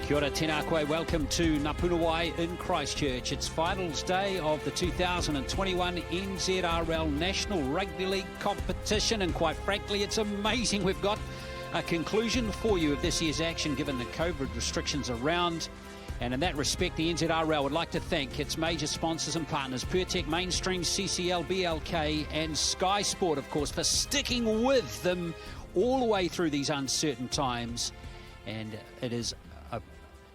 Kia ora, tēnā koe. Welcome to Napunawai in Christchurch. It's finals day of the 2021 NZRL National Rugby League competition, and quite frankly, it's amazing we've got a conclusion for you of this year's action given the COVID restrictions around. And in that respect, the NZRL would like to thank its major sponsors and partners, Pertec, Mainstream, CCL, BLK and Sky Sport, of course, for sticking with them all the way through these uncertain times. And it is a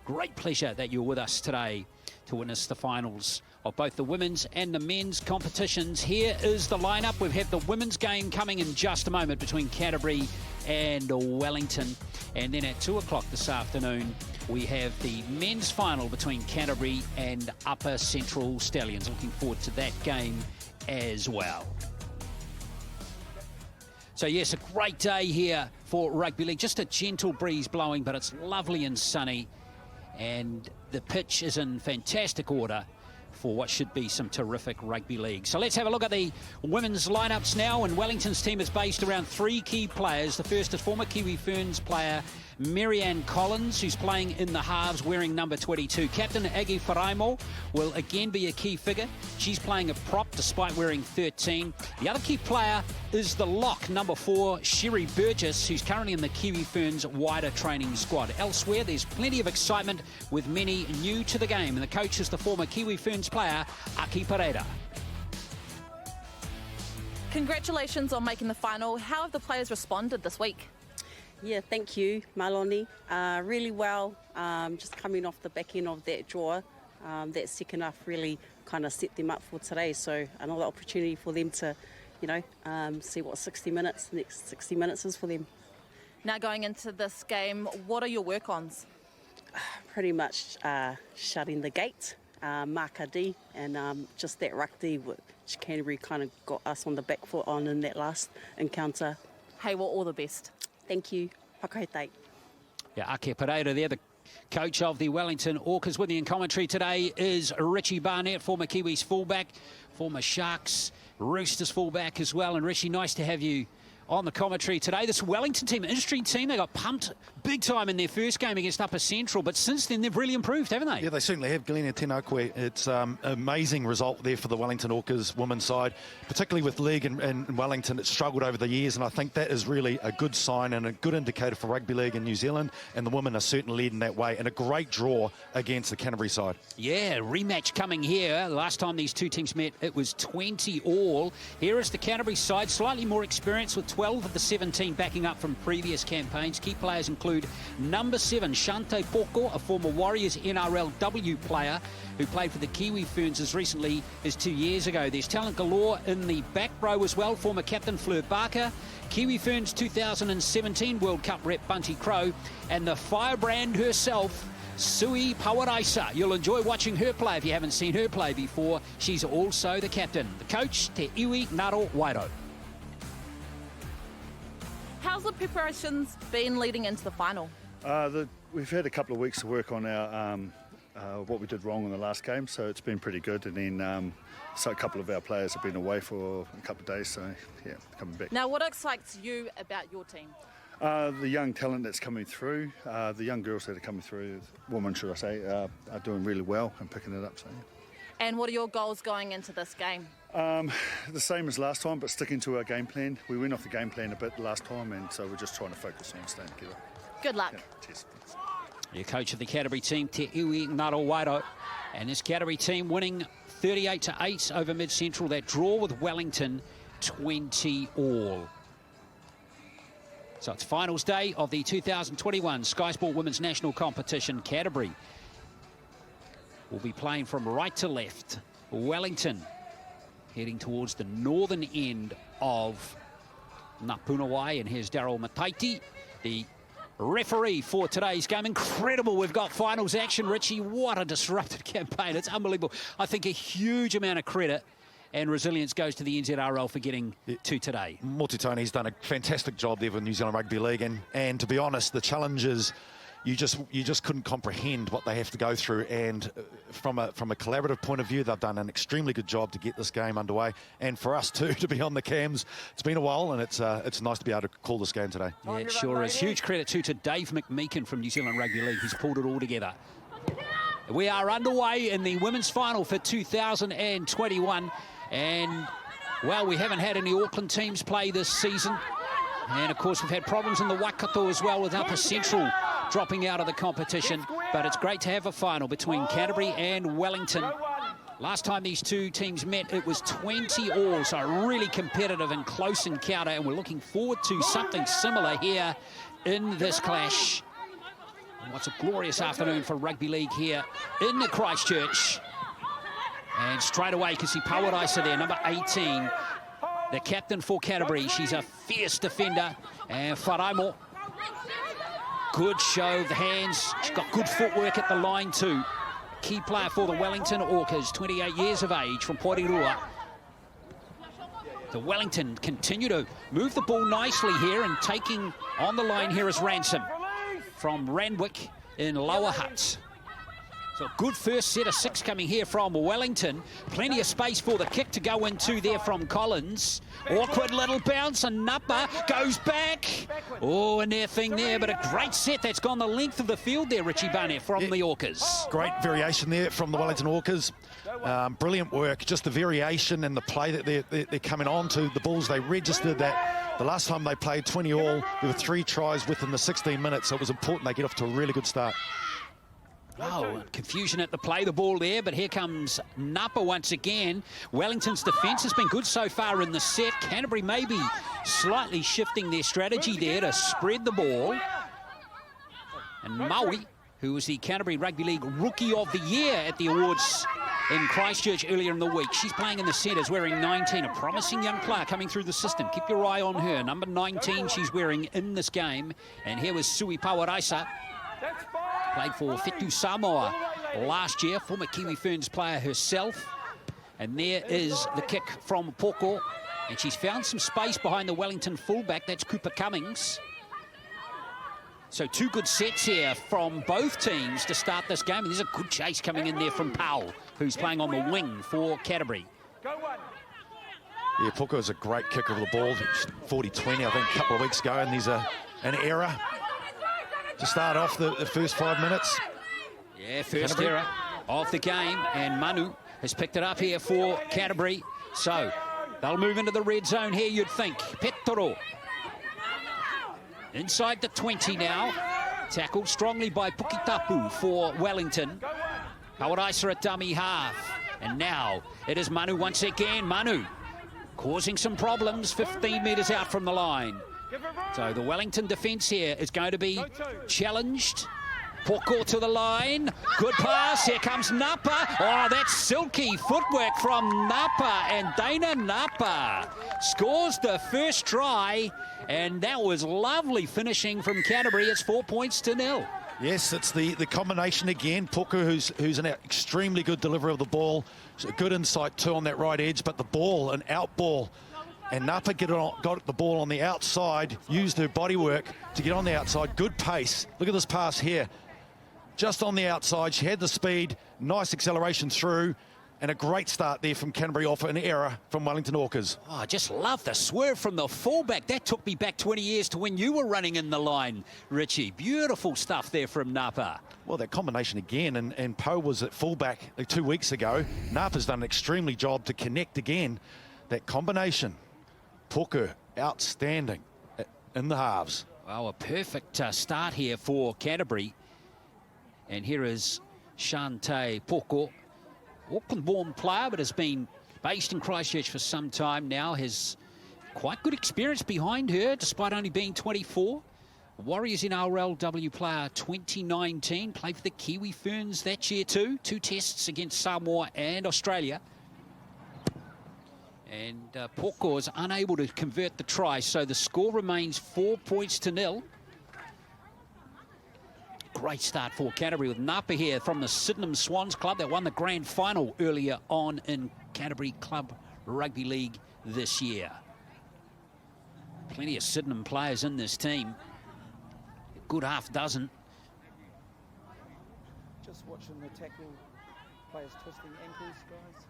great pleasure that you're with us today to witness the finals of both the women's and the men's competitions. Here is the lineup. We have the women's game coming in just a moment between Canterbury and Wellington. And then at 2 o'clock this afternoon, we have the men's final between Canterbury and Upper Central Stallions. Looking forward to that game as well. So yes, a great day here for rugby league. Just a gentle breeze blowing, but it's lovely and sunny. And the pitch is in fantastic order for what should be some terrific rugby league. So let's have a look at the women's lineups now. And Wellington's team is based around three key players. The first is former Kiwi Ferns player Marianne Collins, who's playing in the halves wearing number 22. Captain Agi Wharaimo will again be a key figure. She's playing a prop despite wearing 13. The other key player is the lock, number 4, Sherry Burgess, who's currently in the Kiwi Ferns wider training squad. Elsewhere, there's plenty of excitement with many new to the game. And the coach is the former Kiwi Ferns player, Aki Pereira. Congratulations on making the final. How have the players responded this week? Yeah, thank you, Maloni. Really well, just coming off the back end of that draw. That second half really kind of set them up for today. So another opportunity for them to, see what the next 60 minutes is for them. Now going into this game, what are your work-ons? Pretty much shutting the gate, marker D, and just that rugby which Canterbury kind of got us on the back foot on in that last encounter. Hey, well, all the best. Thank you. Whakaetai. Yeah, Aki Pereira there, the coach of the Wellington Orcas. With me in commentary today is Richie Barnett, former Kiwis fullback, former Sharks, Roosters fullback as well. And Richie, nice to have you on the commentary today. This Wellington team, interesting team. They got pumped big time in their first game against Upper Central, but since then they've really improved, haven't they? Yeah, they certainly have. Galina Tēnā koe. It's an amazing result there for the Wellington Orcas women's side, particularly with league and Wellington. It's struggled over the years, and I think that is really a good sign and a good indicator for rugby league in New Zealand, and the women are certainly led in that way, and a great draw against the Canterbury side. Yeah, rematch coming here. Last time these two teams met, it was 20 all. Here is the Canterbury side, slightly more experienced with 12 of the 17 backing up from previous campaigns. Key players include number 7, Shante Poko, a former Warriors NRLW player who played for the Kiwi Ferns as recently as 2 years ago. There's talent galore in the back row as well. Former captain Fleur Barker, Kiwi Ferns 2017 World Cup rep Bunty Crow, and the firebrand herself, Sui Pawaraisa. You'll enjoy watching her play if you haven't seen her play before. She's also the captain. The coach, Te Iwi Ngaro Wairo. How's the preparations been leading into the final? We've had a couple of weeks to work on our what we did wrong in the last game, so it's been pretty good. And then so a couple of our players have been away for a couple of days, so yeah, coming back. Now, what excites you about your team? The young talent that's coming through, the young girls that are coming through, women should I say, are doing really well and picking it up. So. Yeah. And what are your goals going into this game? The same as last time, but sticking to our game plan. We went off the game plan a bit last time, and so we're just trying to focus on staying together. Good luck. Yeah, cheers. Your coach of the Canterbury team, Te Iwi Ngaro Wairo. And this Canterbury team winning 38-8 over Mid-Central. That draw with Wellington, 20 all. So it's finals day of the 2021 Sky Sport Women's National Competition. Canterbury will be playing from right to left. Wellington heading towards the northern end of Napunawai. And here's Daryl Mataiti, the referee for today's game. Incredible, we've got finals action, Richie. What a disrupted campaign. It's unbelievable. I think a huge amount of credit and resilience goes to the NZRL for getting to today. Motu Tony's done a fantastic job there with New Zealand Rugby League, and to be honest, the challenges you just couldn't comprehend what they have to go through. And from a collaborative point of view, they've done an extremely good job to get this game underway, and for us too to be on the cams. It's been a while, and it's nice to be able to call this game today. Yeah, it sure is. Huge credit too to Dave McMeekin from New Zealand Rugby League, who's pulled it all together. We are underway in the women's final for 2021, and well, we haven't had any Auckland teams play this season, and of course we've had problems in the Waikato as well, with Upper Central dropping out of the competition. But it's great to have a final between Canterbury and Wellington. Last time these two teams met, it was 20 all, so a really competitive and close encounter, and we're looking forward to something similar here in this clash. What's a glorious afternoon for rugby league here in the Christchurch. And straight away, you can see Pawarisa there, number 18, the captain for Canterbury. She's a fierce defender. And Wharaimo, good show of the hands. She's got good footwork at the line too. Key player for the Wellington Orcas, 28 years of age, from Porirua. The Wellington continue to move the ball nicely here, and taking on the line here is Ransom from Randwick in Lower Hutt. So a good first set of 6 coming here from Wellington. Plenty of space for the kick to go into there from Collins. Awkward little bounce, and Napa goes back. Oh, a near thing there, but a great set that's gone the length of the field there, Richie Barnett from the Orcas. Great variation there from the Wellington Orcas. Brilliant work, just the variation and the play that they're coming on to. The Bulls, they registered that. The last time they played 20 all, there were 3 tries within the 16 minutes, so it was important they get off to a really good start. Oh, confusion at the play, the ball there, but here comes Napa once again. Wellington's defence has been good so far in the set. Canterbury maybe slightly shifting their strategy there to spread the ball. And Maui, who was the Canterbury Rugby League Rookie of the Year at the awards in Christchurch earlier in the week. She's playing in the centres, wearing 19, a promising young player coming through the system. Keep your eye on her. Number 19 she's wearing in this game. And here was Sui Pawarisa. Played for Whetu Samoa last year, former Kiwi Ferns player herself. And there is the kick from Poko. And she's found some space behind the Wellington fullback. That's Cooper Cummings. So 2 good sets here from both teams to start this game. And there's a good chase coming in there from Powell, who's playing on the wing for Canterbury. Yeah, Poko is a great kicker of the ball. 40-20, I think, a couple of weeks ago. And there's an error to start off the first 5 minutes. Yeah, first error of the game, and Manu has picked it up here for Canterbury. So they'll move into the red zone here, you'd think. Petoro inside the 20 now. Tackled strongly by Pukitapu for Wellington. Pawarisa at dummy half. And now it is Manu once again. Manu causing some problems, 15 metres out from the line. So the Wellington defence here is going to be challenged. Poko to the line. Good pass. Here comes Napa. Oh, that's silky footwork from Napa. And Dana Napa scores the first try. And that was lovely finishing from Canterbury. It's 4-0. Yes, it's the combination again. Poko, who's an extremely good deliverer of the ball. A good insight too on that right edge. But the ball, an out ball. And Napa got the ball on the outside, used her body work to get on the outside. Good pace. Look at this pass here. Just on the outside, she had the speed, nice acceleration through, and a great start there from Canterbury off an error from Wellington Orcas. Oh, I just love the swerve from the fullback. That took me back 20 years to when you were running in the line, Richie. Beautiful stuff there from Napa. Well, that combination again, and Poe was at fullback 2 weeks ago. Napa's done an extremely job to connect again. That combination. Poko, outstanding in the halves. Well, a perfect start here for Canterbury. And here is Shante Poko, Auckland-born player, but has been based in Christchurch for some time now. Has quite good experience behind her, despite only being 24. Warriors NRLW player 2019. Played for the Kiwi Ferns that year too. 2 tests against Samoa and Australia. And Poko is unable to convert the try, so the score remains 4-0. Great start for Canterbury with Napa here from the Sydenham Swans club that won the grand final earlier on in Canterbury Club Rugby League this year. Plenty of Sydenham players in this team. A good half dozen. Just watching the tackle, players twisting ankles, guys.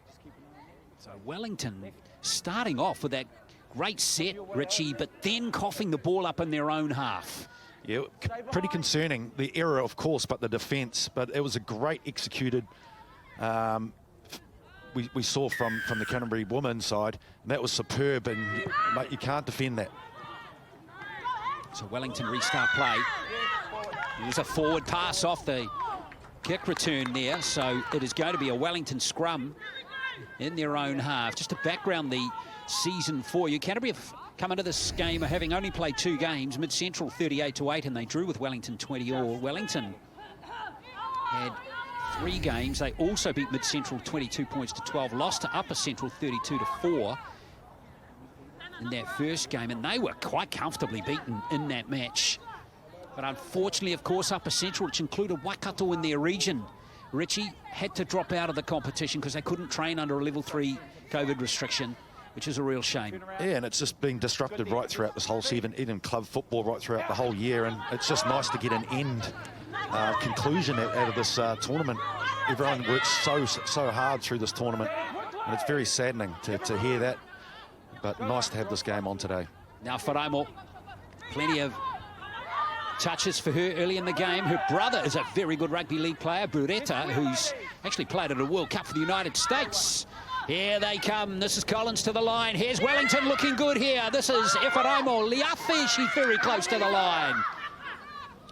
Just keep an eye on that. So Wellington starting off with that great set, Richie, but then coughing the ball up in their own half. Yeah, pretty concerning. The error, of course, but the defence. But it was a great executed. We saw from the Canterbury women's side, and that was superb. And mate, you can't defend that. So Wellington restart play. There's a forward pass off the kick return there. So it is going to be a Wellington scrum in their own half. Just to background the season for you, Canterbury have come into this game having only played 2 games, Mid-Central 38-8, and they drew with Wellington 20-all. Wellington had 3 games. They also beat Mid-Central 22-12, lost to Upper Central 32-4 in that first game, and they were quite comfortably beaten in that match. But unfortunately, of course, Upper Central, which included Waikato in their region, Richie, had to drop out of the competition because they couldn't train under a level 3 COVID restriction, which is a real shame. Yeah, and it's just been disrupted right throughout this whole season, even club football right throughout the whole year, and it's just nice to get an end conclusion out of this tournament. Everyone works so hard through this tournament, and it's very saddening to hear that, but nice to have this game on today. Now Wharaimo, plenty of touches for her early in the game. Her brother is a very good rugby league player, Bureta, who's actually played at a World Cup for the United States. Here they come. This is Collins to the line. Here's Wellington looking good here. This is Wharaimo Liafi. She's very close to the line.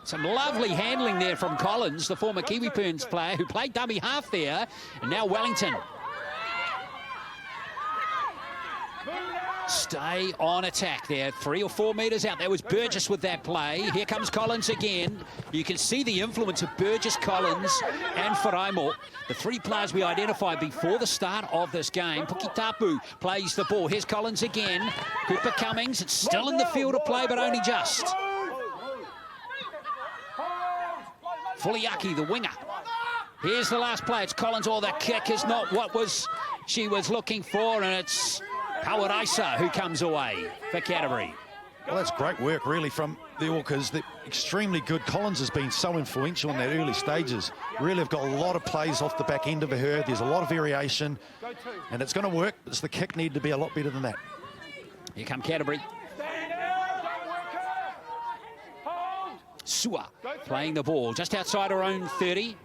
Some lovely handling there from Collins, the former Kiwi Perns player who played dummy half there. And now Wellington. Stay on attack there, 3 or 4 metres out. There was Burgess with that play. Here comes Collins again. You can see the influence of Burgess, Collins and Wharaimo. The 3 players we identified before the start of this game. Pukitapu plays the ball. Here's Collins again. Cooper Cummings, it's still in the field of play, but only just. Fuliaki, the winger. Here's the last play. It's Collins. Oh, that kick is not what she was looking for, and it's Howard Isa who comes away for Canterbury. Well, that's great work, really, from the Orcas. They're extremely good. Collins has been so influential in that early stages. Really have got a lot of plays off the back end of her. There's a lot of variation, and it's going to work. It's the kick need to be a lot better than that. Here come Canterbury. Sua playing the ball just outside her own 30.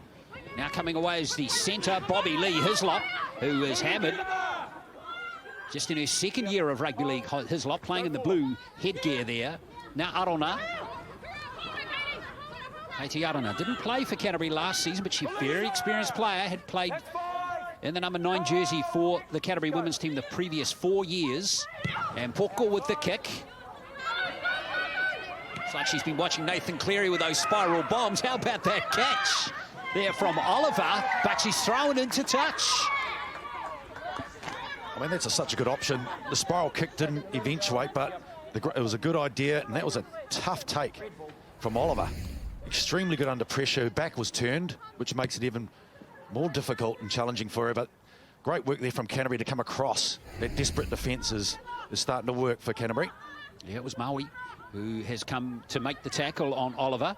Now coming away is the centre, Bobby Lee Hislop, who is hammered. Just in her 2nd year of rugby league, Hislop playing in the blue headgear there. Now Arona. Katie Arona didn't play for Canterbury last season, but she's a very experienced player, had played in the number 9 jersey for the Canterbury women's team the previous 4 years. And Poko with the kick. It's like she's been watching Nathan Cleary with those spiral bombs. How about that catch there from Oliver? But she's thrown into touch. I mean, that's such a good option. The spiral kick didn't eventuate, but it was a good idea, and that was a tough take from Oliver. Extremely good under pressure. Her back was turned, which makes it even more difficult and challenging for her, but great work there from Canterbury to come across. That desperate defence is starting to work for Canterbury. Yeah, it was Maui who has come to make the tackle on Oliver.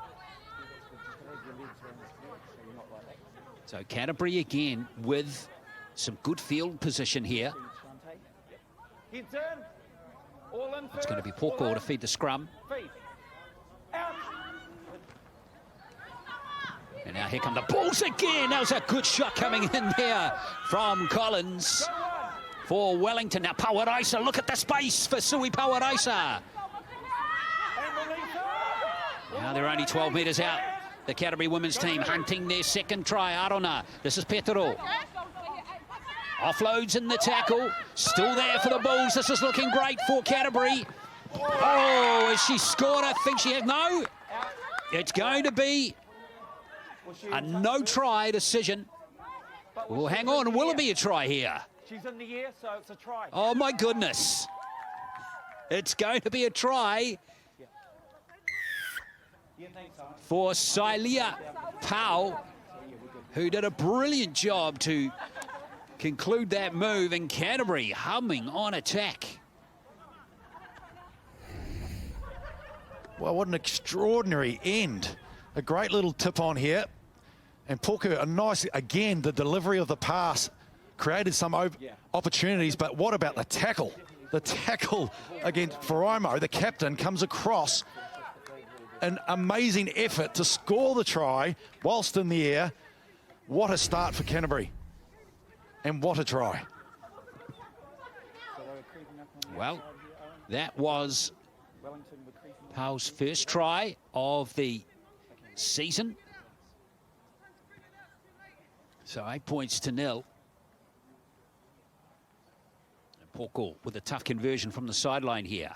So Canterbury again with some good field position here. It's going to be Poko to feed the scrum. And now here come the balls again. That was a good shot coming in there from Collins for Wellington. Now Pawaraisa, look at the space for Sui Pawaraisa. Now they're only 12 metres out. The Canterbury women's team hunting their 2nd try. Arona, this is Petero. Offloads in the tackle. Still there for the Bulls. This is looking great for Canterbury. Oh, has she scored? I think she has. No. It's going to be a no-try decision. Well, hang on. Will it be a try here? She's in the air, so it's a try. Oh, my goodness. It's going to be a try for Sailia Pau, who did a brilliant job to conclude that move, and Canterbury humming on attack. Well, what an extraordinary end. A great little tip on here. And Porker, a nice, again, the delivery of the pass created some opportunities, but what about the tackle? The tackle against Faraimo, the captain, comes across. An amazing effort to score the try whilst in the air. What a start for Canterbury. And what a try. Well, that was Pau's first try of the season. So 8 points to 0. And Porco with a tough conversion from the sideline here.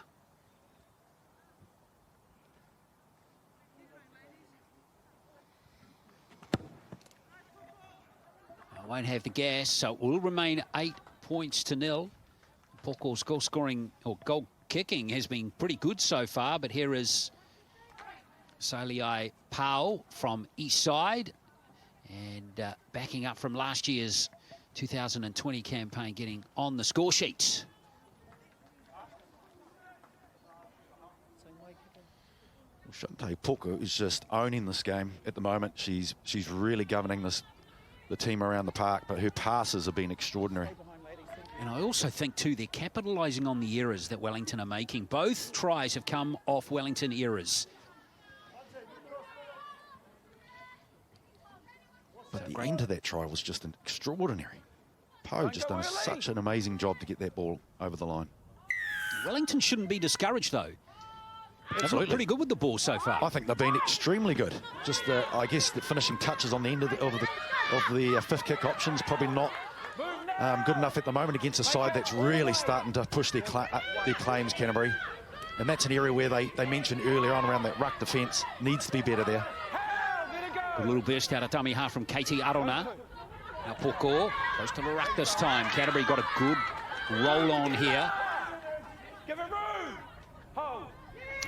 Won't have the gas, so it will remain 8 points to 0. Porco's goal scoring or goal kicking has been pretty good so far, but here is Saliai Pau from East Side, and backing up from last year's 2020 campaign, getting on the score sheet. Shante Porco is just owning this game at the moment. She's really governing the team around the park, but her passes have been extraordinary. And I also think, too, they're capitalising on the errors that Wellington are making. Both tries have come off Wellington errors. But the end of that try was just extraordinary. Poe just done such an amazing job to get that ball over the line. Wellington shouldn't be discouraged, though. They've looked pretty good with the ball so far. I think they've been extremely good. Just, I guess, the finishing touches on the end of the fifth kick options, probably not good enough at the moment against a side that's really starting to push their claims, Canterbury. And that's an area where they mentioned earlier on around that ruck defence needs to be better there. A little burst out of dummy half from Katie Arona. Now Porco goes to the ruck this time. Canterbury got a good roll on here.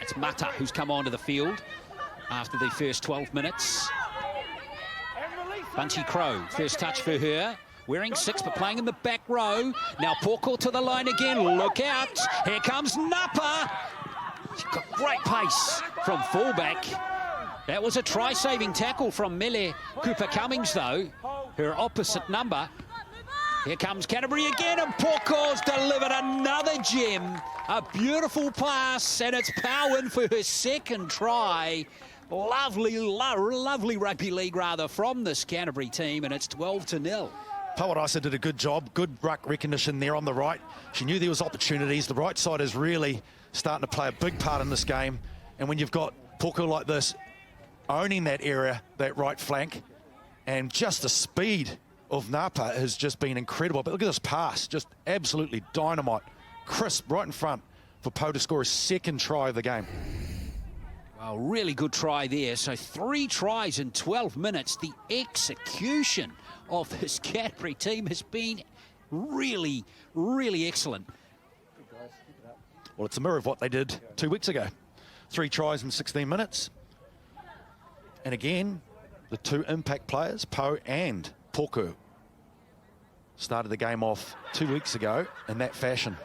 It's Mata who's come onto the field after the first 12 minutes. Bunchy Crow, first touch for her. Wearing 6 but playing in the back row. Now Porco to the line again. Look out. Here comes Napa. She's got great pace from fullback. That was a try-saving tackle from Mele Cooper-Cummings, though. Her opposite number. Here comes Canterbury again, and Porco's delivered another gem. A beautiful pass, and it's Pau in for her second try. Lovely rugby league, rather, from this Canterbury team, and it's 12-0. Pawadisa did a good job, good ruck recognition there on the right. She knew there was opportunities. The right side is really starting to play a big part in this game. And when you've got Porco like this, owning that area, that right flank, and just the speed of Napa has just been incredible. But look at this pass, just absolutely dynamite, crisp, right in front for Pau to score his second try of the game. Well, really good try there. So 3 tries in 12 minutes. The execution of this Canterbury team has been really, really excellent. Well, it's a mirror of what they did 2 weeks ago. 3 tries in 16 minutes. And again, the 2 impact players, Pau and Porco, started the game off 2 weeks ago in that fashion.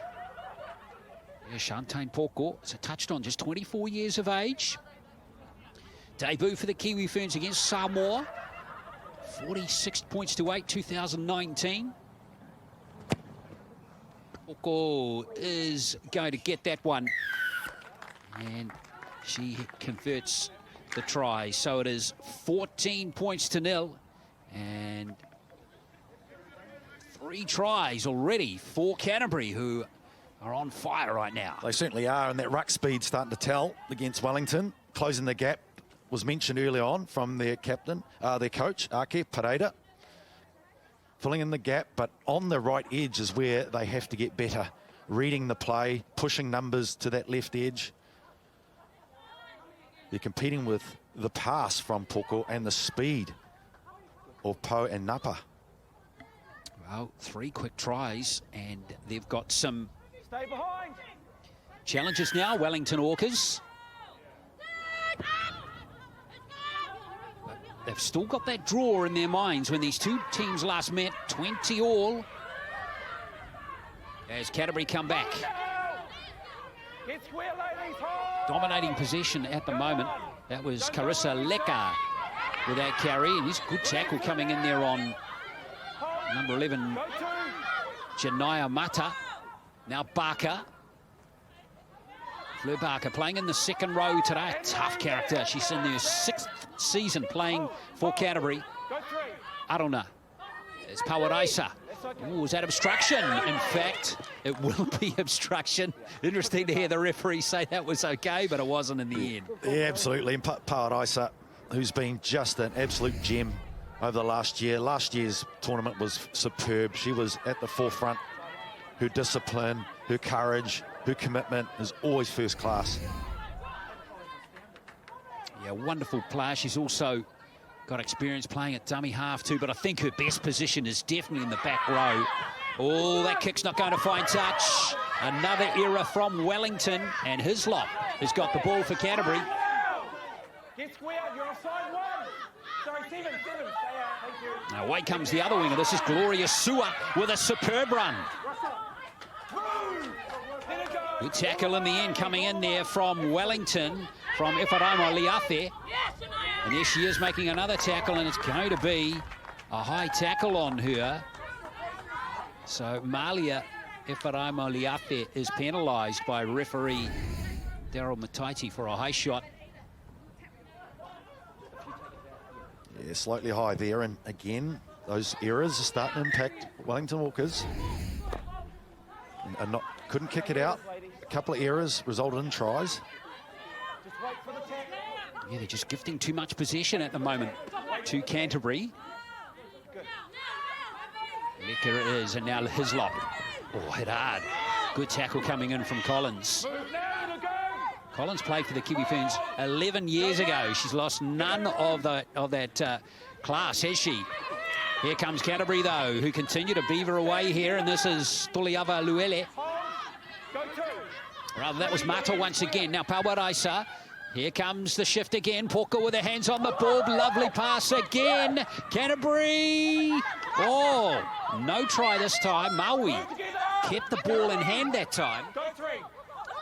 Yeah, Shantane Porco, as I touched on, just 24 years of age. Debut for the Kiwi Ferns against Samoa. 46 points to 8, 2019. Porco is going to get that one. And she converts the try. So it is 14 points to 0. And 3 tries already for Canterbury, who are on fire right now. They certainly are, and that ruck speed starting to tell against Wellington. Closing the gap was mentioned early on from their captain, their coach, Ake Pereira. Filling in the gap, but on the right edge is where they have to get better. Reading the play, pushing numbers to that left edge. They're competing with the pass from Porco and the speed of Pau and Napa. Well, 3 quick tries, and they've got some challenges now. Wellington Orcas. But they've still got that draw in their minds when these 2 teams last met, 20 all. As Canterbury come back. Dominating possession at the moment. That was Carissa Leka. with that carry. And he's a good tackle coming in there on number 11, Janaya Mata. Now Barker. Fleur Barker playing in the second row today. A tough character. She's in their 6th season playing for Canterbury. Arona. It's Pawaraisa. Oh, is that obstruction? In fact, it will be obstruction. Interesting to hear the referee say that was okay, but it wasn't in the end. Yeah, absolutely. And Pawaraisa, who's been just an absolute gem over the last year. Last year's tournament was superb. She was at the forefront. Her discipline, her courage, her commitment is always first class. Yeah, wonderful player. She's also got experience playing at dummy half too, but I think her best position is definitely in the back row. Oh, that kick's not going to find touch. Another error from Wellington, and Hislop has got the ball for Canterbury. Get square, you're offside one. Sorry, seven, stay out, thank you. Now away comes the other winger. This is Gloria Sua with a superb run. Good tackle in the end coming in there from Wellington, from Ifaraima Liafe. And there she is making another tackle, and it's going to be a high tackle on her. So Malia Ifaraima Liafe is penalised by referee Daryl Mataiti for a high shot. Yeah, slightly high there, and again, those errors are starting to impact Wellington Orcas. And couldn't kick it out. A couple of errors resulted in tries. Yeah, they're just gifting too much possession at the moment to Canterbury. Lecker it is, and now Hislop. Oh, hit hard. Good tackle coming in from Collins. Collins played for the Kiwi Ferns 11 years ago. She's lost none of that class, has she? Here comes Canterbury, though, who continue to beaver away here, and this is Tuliava Luele. Rather, that was Mata once again. Now Pawaraisa. Here comes the shift again. Porka with her hands on the ball. Lovely pass again. Canterbury. Oh, no try this time. Maui kept the ball in hand that time.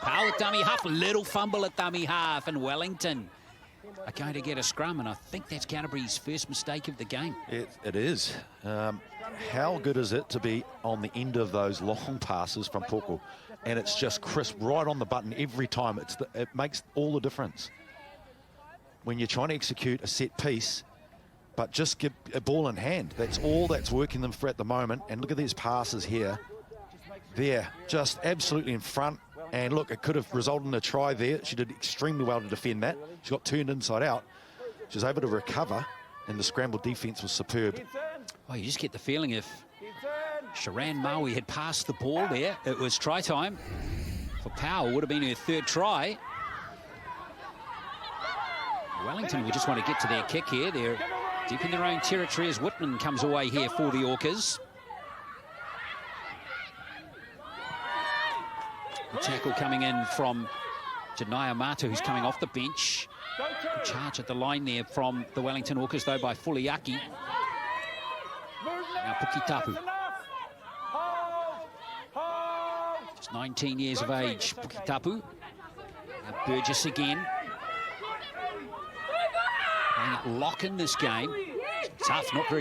Power at dummy half. Little fumble at dummy half. And Wellington are going to get a scrum. And I think that's Canterbury's first mistake of the game. It is. How good is it to be on the end of those long passes from Porka? And it's just crisp, right on the button every time. It makes all the difference. When you're trying to execute a set piece, but just give a ball in hand. That's all that's working them for at the moment. And look at these passes here. They're just absolutely in front. And look, it could have resulted in a try there. She did extremely well to defend that. She got turned inside out. She was able to recover, and the scramble defense was superb. Oh, you just get the feeling if Sharan Maui had passed the ball there, it was try time for Powell. Would have been her third try. Wellington will just want to get to their kick here. They're deep in their own territory as Whitman comes away here for the Orcas. The tackle coming in from Janaya Mata, who's coming off the bench. Good charge at the line there from the Wellington Orcas, though, by Fuliaki. Now Pukitapu. Just 19 years of age, Pukitapu. Now Burgess again. Playing lock in this game. She's tough, not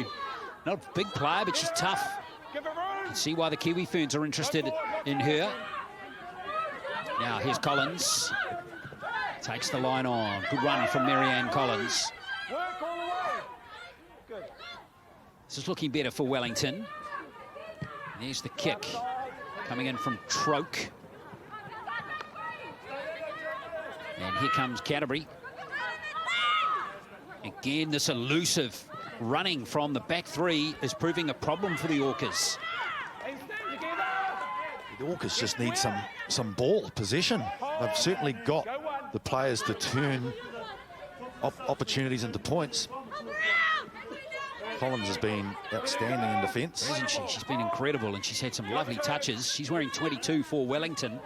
a big player, but she's tough. You can see why the Kiwi Ferns are interested in her. Now here's Collins. Takes the line on. Good run from Marianne Collins. This is looking better for Wellington. There's the kick coming in from Troke. And here comes Canterbury. Again, this elusive running from the back three is proving a problem for the Orcas. The Orcas just need some ball possession. They've certainly got the players to turn opportunities into points. Collins has been outstanding in defence. Hasn't she? She's been incredible, and she's had some lovely touches. She's wearing 22 for Wellington.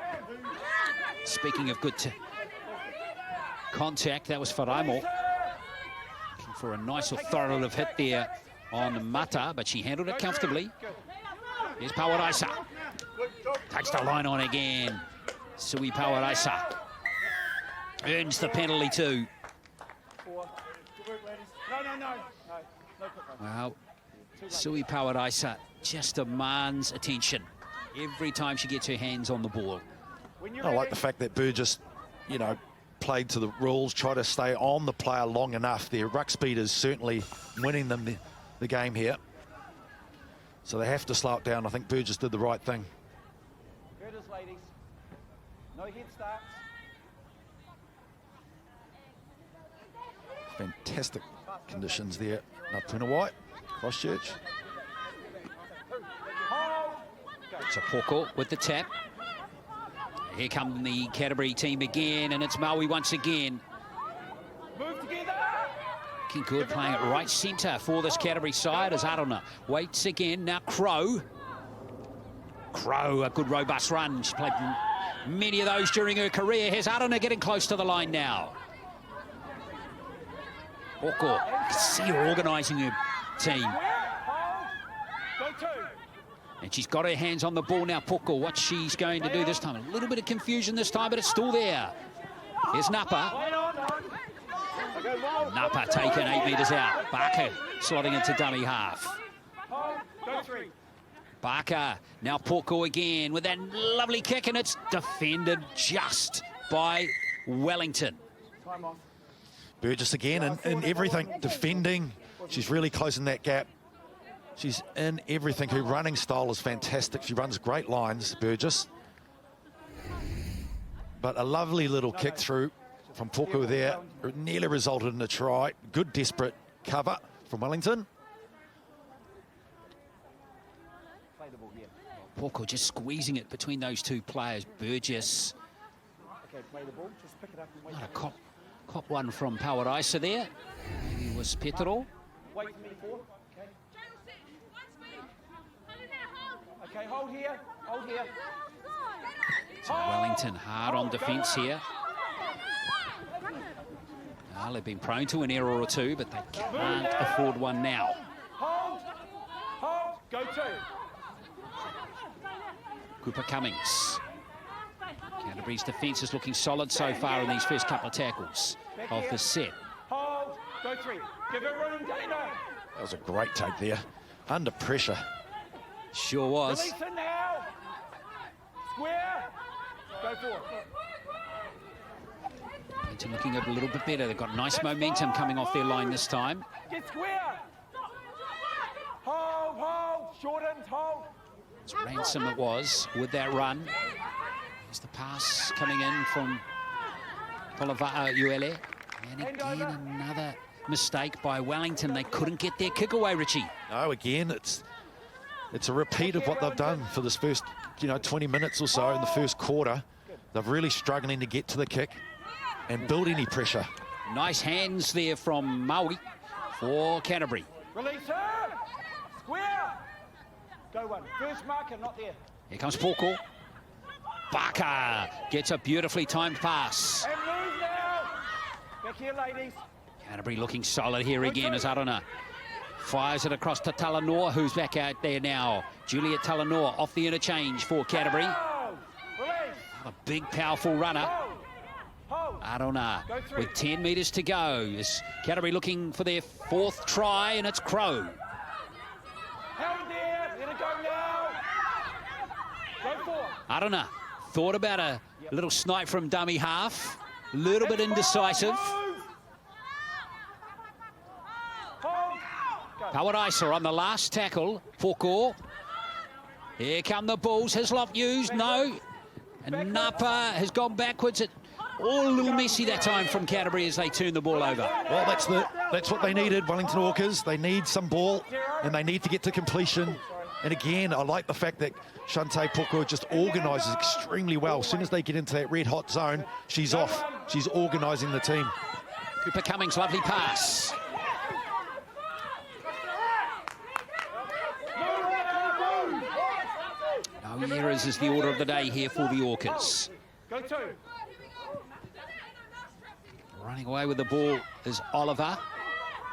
Speaking of good contact, that was Faraimo. Looking for a nice authoritative hit there on Mata, but she handled it comfortably. Here's Pawaraisa. Takes the line on again. Sui Pawaraisa earns the penalty too. Well, Sui Pawadisa just demands attention every time she gets her hands on the ball. I like the fact that Burgess, you know, played to the rules, tried to stay on the player long enough. Their ruck speed is certainly winning them the game here. So they have to slow it down. I think Burgess did the right thing. Here it is, ladies. No head starts. Fantastic conditions there. Napunawai, Christchurch. So Poko with the tap. Here come the Canterbury team again, and it's Maui once again. Move together. Looking good, playing it right centre for this Canterbury side as Arona waits again. Now Crow. Crow, a good robust run. She's played many of those during her career. Here's Arona getting close to the line now. Poko, you can see her organising her team. And she's got her hands on the ball now, Poko. What she's going to do this time. A little bit of confusion this time, but it's still there. Here's Napa. Napa taken 8 metres out. Barker slotting into dummy half. Barker, now Poko again with that lovely kick, and it's defended just by Wellington. Burgess again in everything, defending. She's really closing that gap. She's in everything. Her running style is fantastic. She runs great lines, Burgess. But a lovely little kick through from Poko there. It nearly resulted in a try. Good desperate cover from Wellington. Poko just squeezing it between those two players. Burgess. Okay, play the ball. Just pick it up and wait. Not a cop one from Pawadisa there. Maybe it was Petero. Wait for me for. Okay. Okay, hold here. Hold here. So Wellington hard on defence here. Well, they've been prone to an error or two, but they can't afford one now. Hold. Hold. Go two. Cooper Cummings. Canterbury's defence is looking solid so far in these first couple of tackles of the set. Hold. Go three. Give it room, Dana. That was a great take there. Under pressure. Sure was. Release it now. Square. Go four. Wellington looking a little bit better. They've got nice momentum coming off their line this time. Get square. Hold, hold. Shortened, hold. It's Ransom it was with that run. There's the pass coming in from Polava'a Uele. And again, another mistake by Wellington. They couldn't get their kick away, Richie. No, again, it's a repeat of what they've done for this first, 20 minutes or so in the first quarter. They're really struggling to get to the kick and build any pressure. Nice hands there from Maui for Canterbury. Release her. Square. Go one. First marker, not there. Here comes Poko. Barker gets a beautifully timed pass. And move now. Back here, ladies. Canterbury looking solid here again as Arona fires it across to Talanoa, who's back out there now. Juliet Talanoa off the interchange for Canterbury. A big, powerful runner. Arona with 10 metres to go. Is Canterbury looking for their fourth try, and it's Crow. Held there. Let it go now. Go four. Arona thought about a little snipe from dummy half. A little bit indecisive. Pawadisa on the last tackle. Poko. Here come the Bulls. Hislop used. No. And Napa has gone backwards. All a little messy that time from Canterbury as they turn the ball over. Well, that's what they needed, Wellington Orcas. They need some ball, and they need to get to completion. And again, I like the fact that Shante Poko just organises extremely well. As soon as they get into that red-hot zone, she's off. She's organising the team. Cooper Cummings, lovely pass. No errors is the order of the day here for the Orcas. Go two. Running away with the ball is Oliver.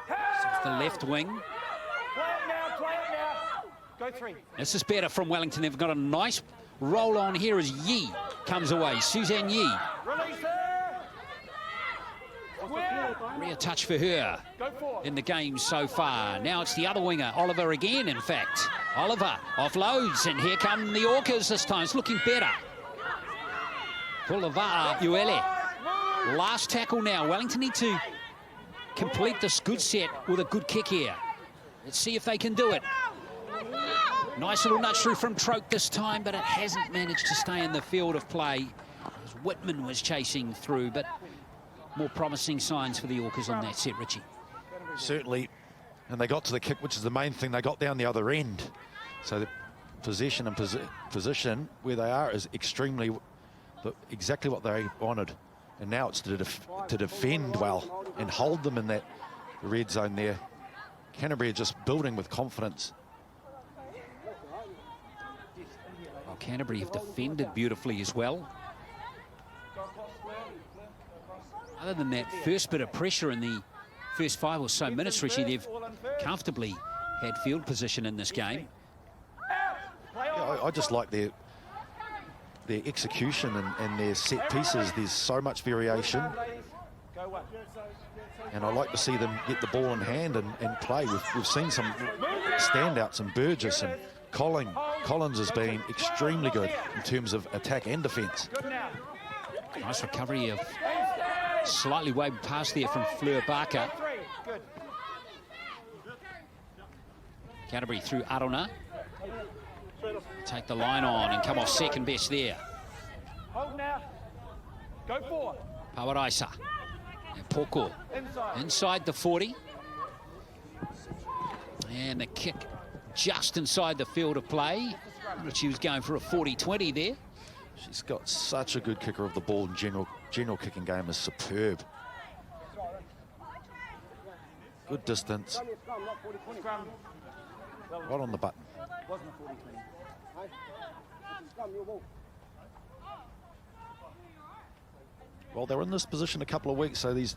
It's the left wing. Play it now, play it now. Go three. This is better from Wellington. They've got a nice roll on here as Yi comes away. Suzanne Yi. Release her. Square. Rare touch for her in the game so far. Now it's the other winger, Oliver again, in fact. Oliver offloads, and here come the Orcas this time. It's looking better. Pulavaa Uele. Last tackle now. Wellington need to complete this good set with a good kick here. Let's see if they can do it. Nice little nudge through from Troke this time, but it hasn't managed to stay in the field of play. Whitman was chasing through, but more promising signs for the Orcas on that set, Richie. Certainly, and they got to the kick, which is the main thing. They got down the other end. So the possession and position where they are is exactly what they wanted. And now it's to defend well and hold them in that red zone there. Canterbury are just building with confidence. Well, Canterbury have defended beautifully as well. Other than that first bit of pressure in the first 5 or so minutes, Richie, they've comfortably had field position in this game. Yeah, I just like their execution and their set pieces. There's so much variation. And I like to see them get the ball in hand and play. We've seen some standouts in Burgess, and Collins has been extremely good in terms of attack and defence. Nice recovery of slightly waved past there from Fleur Barker. Canterbury through Arona. Take the line on and come off second best there. Hold now. Go forward. Pawaraisa. And Poko inside the 40. And the kick just inside the field of play. She was going for a 40-20 there. She's got such a good kicker of the ball, and general kicking game is superb. Good distance. Right on the button. Well, they're in this position a couple of weeks, so there's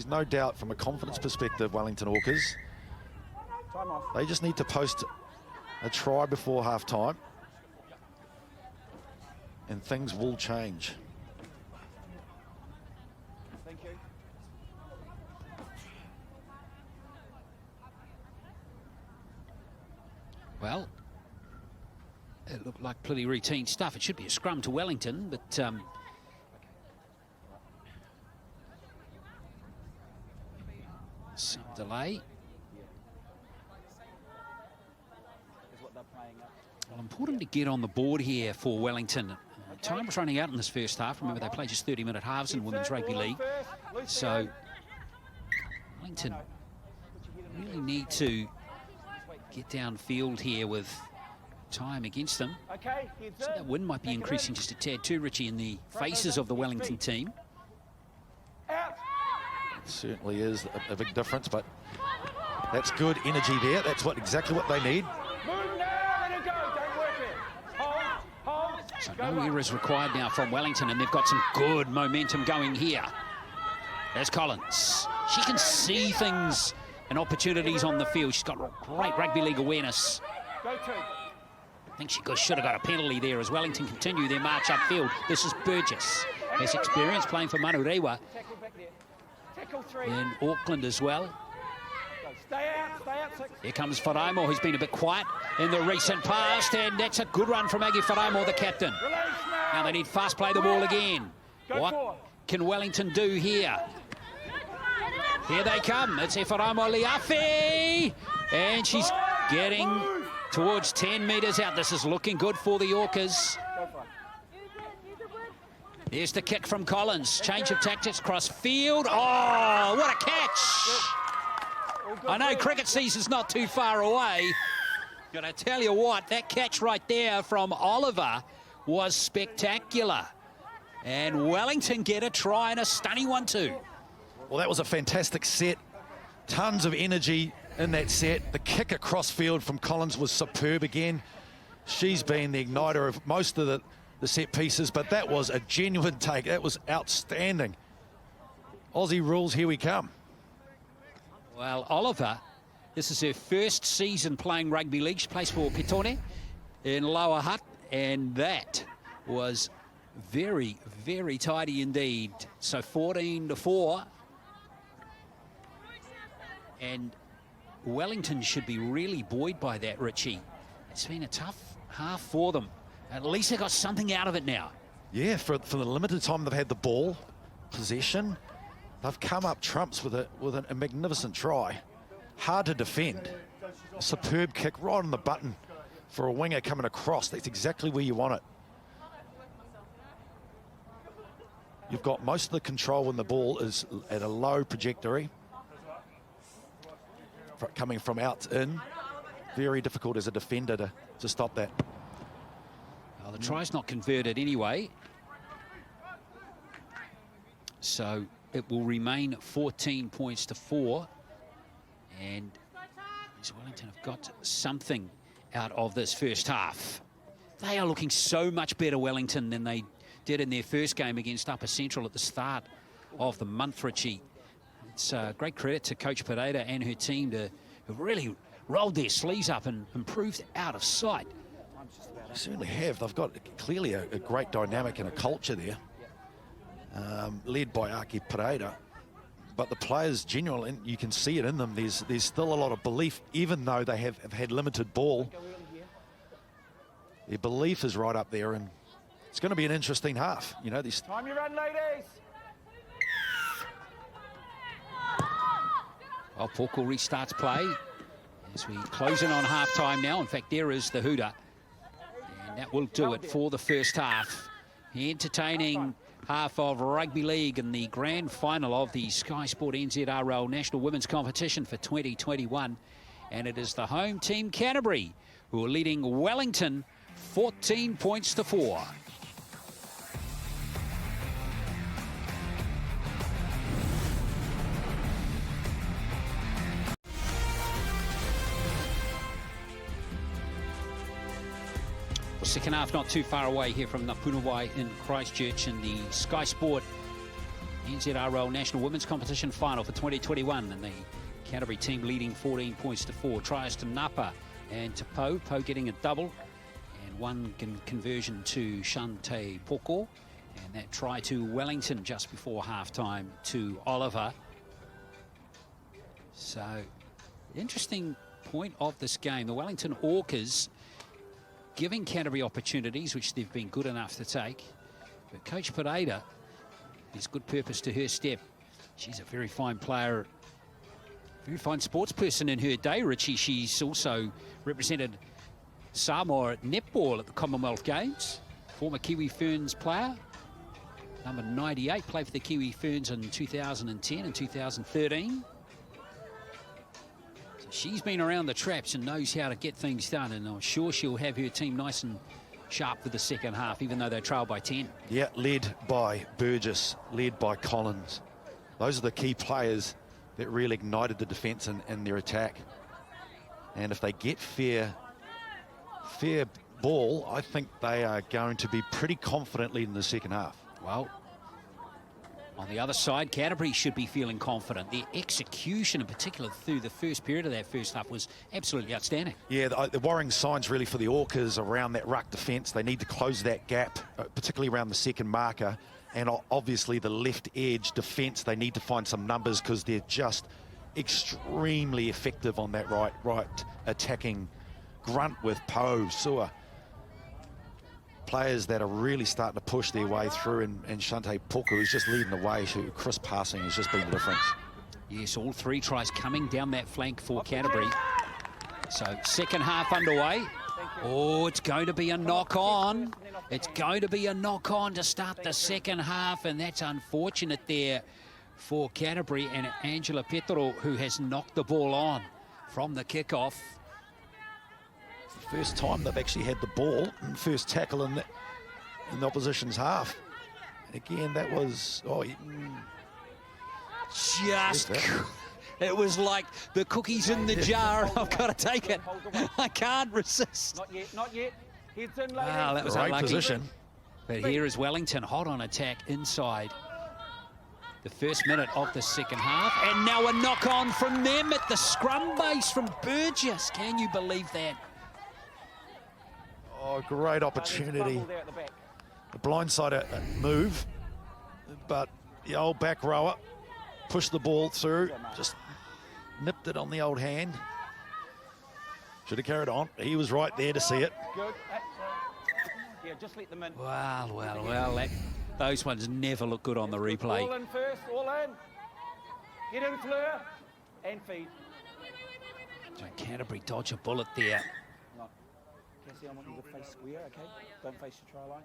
no doubt from a confidence perspective, Wellington Orcas. They just need to post a try before half-time, and things will change. Thank you. Well, it looked like pretty routine stuff. It should be a scrum to Wellington, but some delay. Well, important to get on the board here for Wellington. Time was running out in this first half. Remember, they play just 30-minute halves in Women's Rugby League. So Wellington really need to get downfield here with time against them. So that wind might be increasing just a tad too, Richie, in the faces of the Wellington team. It certainly is a big difference, but that's good energy there. That's exactly what they need. So no errors required now from Wellington, and they've got some good momentum going here. There's Collins. She can see things and opportunities on the field. She's got great rugby league awareness. I think she should have got a penalty there as Wellington continue their march upfield. This is Burgess. Has experience playing for Manurewa in Auckland as well. Here comes Wharaimo, who's been a bit quiet in the recent past, and that's a good run from Aggie Wharaimo, the captain. Now they need fast play the ball again. What can Wellington do here? Here they come. It's Wharaimo Liafi, and she's getting towards 10 metres out. This is looking good for the Orcas. Here's the kick from Collins. Change of tactics, cross field. Oh, what a catch! I know cricket season's not too far away, but I tell you what, that catch right there from Oliver was spectacular. And Wellington get a try and a stunning one too. Well, that was a fantastic set. Tons of energy in that set. The kick across field from Collins was superb again. She's been the igniter of most of the set pieces, but that was a genuine take. That was outstanding. Aussie rules, here we come. Well, Oliver, this is her first season playing rugby league. She plays for Petone in Lower Hutt, and that was very, very tidy indeed. So 14-4. And Wellington should be really buoyed by that, Richie. It's been a tough half for them. At least they got something out of it now. Yeah, for the limited time they've had the ball, possession, they've come up trumps with a magnificent try. Hard to defend. A superb kick right on the button for a winger coming across. That's exactly where you want it. You've got most of the control when the ball is at a low trajectory. Coming from out in, very difficult as a defender to stop that. Well, the try's not converted anyway. So it will remain 14 points to 4. And Wellington have got something out of this first half. They are looking so much better, Wellington, than they did in their first game against Upper Central at the start of the month, Richie. It's great credit to Coach Pereira and her team to have really rolled their sleeves up and improved out of sight. They certainly have. They've got clearly a great dynamic and a culture there, led by Aki Pereira. But the players, genuinely, you can see it in them. There's still a lot of belief, even though they have had limited ball. Their belief is right up there, and it's going to be an interesting half. You know, these. Time you run, ladies. Well, Poko restarts play as we close in on half-time now. In fact, there is the hooter. And that will do it for the first half. The entertaining half of rugby league in the grand final of the Sky Sport NZRL National Women's Competition for 2021. And it is the home team, Canterbury, who are leading Wellington 14 points to 4. Second half not too far away here from Napunawai in Christchurch in the Sky Sport NZRL National Women's Competition Final for 2021, and the Canterbury team leading 14 points to 4. Tries to Napa and to Poe. Poe getting a double, and one conversion to Shante Poko, and that try to Wellington just before half-time to Oliver. So, interesting point of this game. The Wellington Orcas giving Canterbury opportunities, which they've been good enough to take. But Coach Pereira, there's good purpose to her step. She's a very fine player, very fine sports person in her day, Richie. She's also represented Samoa at netball at the Commonwealth Games. Former Kiwi Ferns player, number 98, played for the Kiwi Ferns in 2010 and 2013. She's been around the traps and knows how to get things done, and I'm sure she'll have her team nice and sharp for the second half, even though they trail by 10. Yeah, led by Burgess, led by Collins. Those are the key players that really ignited the defence and their attack. And if they get fair ball, I think they are going to be pretty confident leading the second half. Well, on the other side, Canterbury should be feeling confident. Their execution, in particular, through the first period of that first half was absolutely outstanding. Yeah, the worrying signs really for the Orcas around that ruck defence. They need to close that gap, particularly around the second marker. And obviously the left edge defence, they need to find some numbers because they're just extremely effective on that right attacking grunt with Poe, Sua. Players that are really starting to push their way through, and Shante Poko, who's just leading the way. Crisp passing has just been the difference. Yes, all three tries coming down that flank for Canterbury. So second half underway. Oh, it's going to be a knock-on. It's going to be a knock-on to start the second half, and that's unfortunate there for Canterbury and Angela Petro, who has knocked the ball on from the kickoff. First time they've actually had the ball, first tackle in the opposition's half. And again, that was, it was like the cookies in the jar. I've got to take it. I can't resist. Not yet, not yet. Heads in, ladies. Wow, that was Great unlucky. position. But here is Wellington, hot on attack inside the first minute of the second half. And now a knock-on from them at the scrum base from Burgess. Can you believe that? Oh, great opportunity. The blindside move, but the old back rower pushed the ball through. Just nipped it on the old hand. Should have carried on. He was right there to see it. Good. Yeah, just let them in. Well. Those ones never look good on the replay. All in first, all in. Get in, Fleur, and feed. So Canterbury dodge a bullet there. No. Cassie, I want you to face square, okay? Don't face your try line.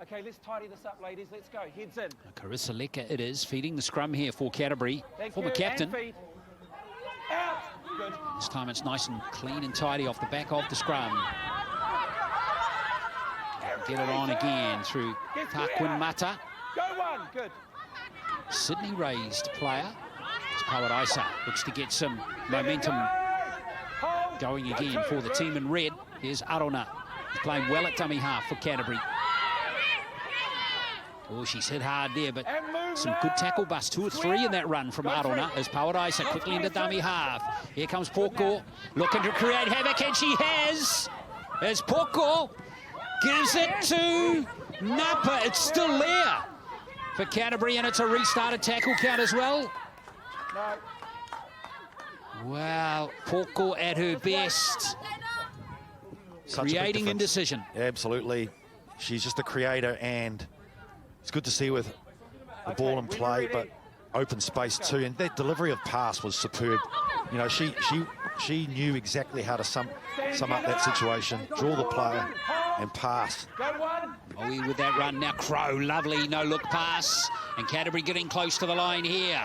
Okay, let's tidy this up, ladies. Let's go. Heads in. Carissa Lecker it is, feeding the scrum here for Canterbury. Former captain. And feed. Out. Good. This time it's nice and clean and tidy off the back of the scrum. Get it on again through Takwin Mata. Go one. Good. Sydney raised player. Paradisa looks to get some momentum going again for the team in red. Here's Arona. He's playing well at dummy half for Canterbury. Oh, she's hit hard there, but some good tackle busts. 2 or 3 in that run from Arona as Paradisa quickly into dummy half. Here comes Poko, looking to create havoc, and she has. As Poko gives it to Napa. It's still there for Canterbury, and it's a restarted tackle count as well. No. Wow, Poko at her best. Creating indecision. Absolutely. She's just a creator, and it's good to see with the ball in play, but open space too. And that delivery of pass was superb. You know, she knew exactly how to sum up that situation, draw the player, and pass. Bowie with that run now. Crow, lovely no-look pass. And Canterbury getting close to the line here.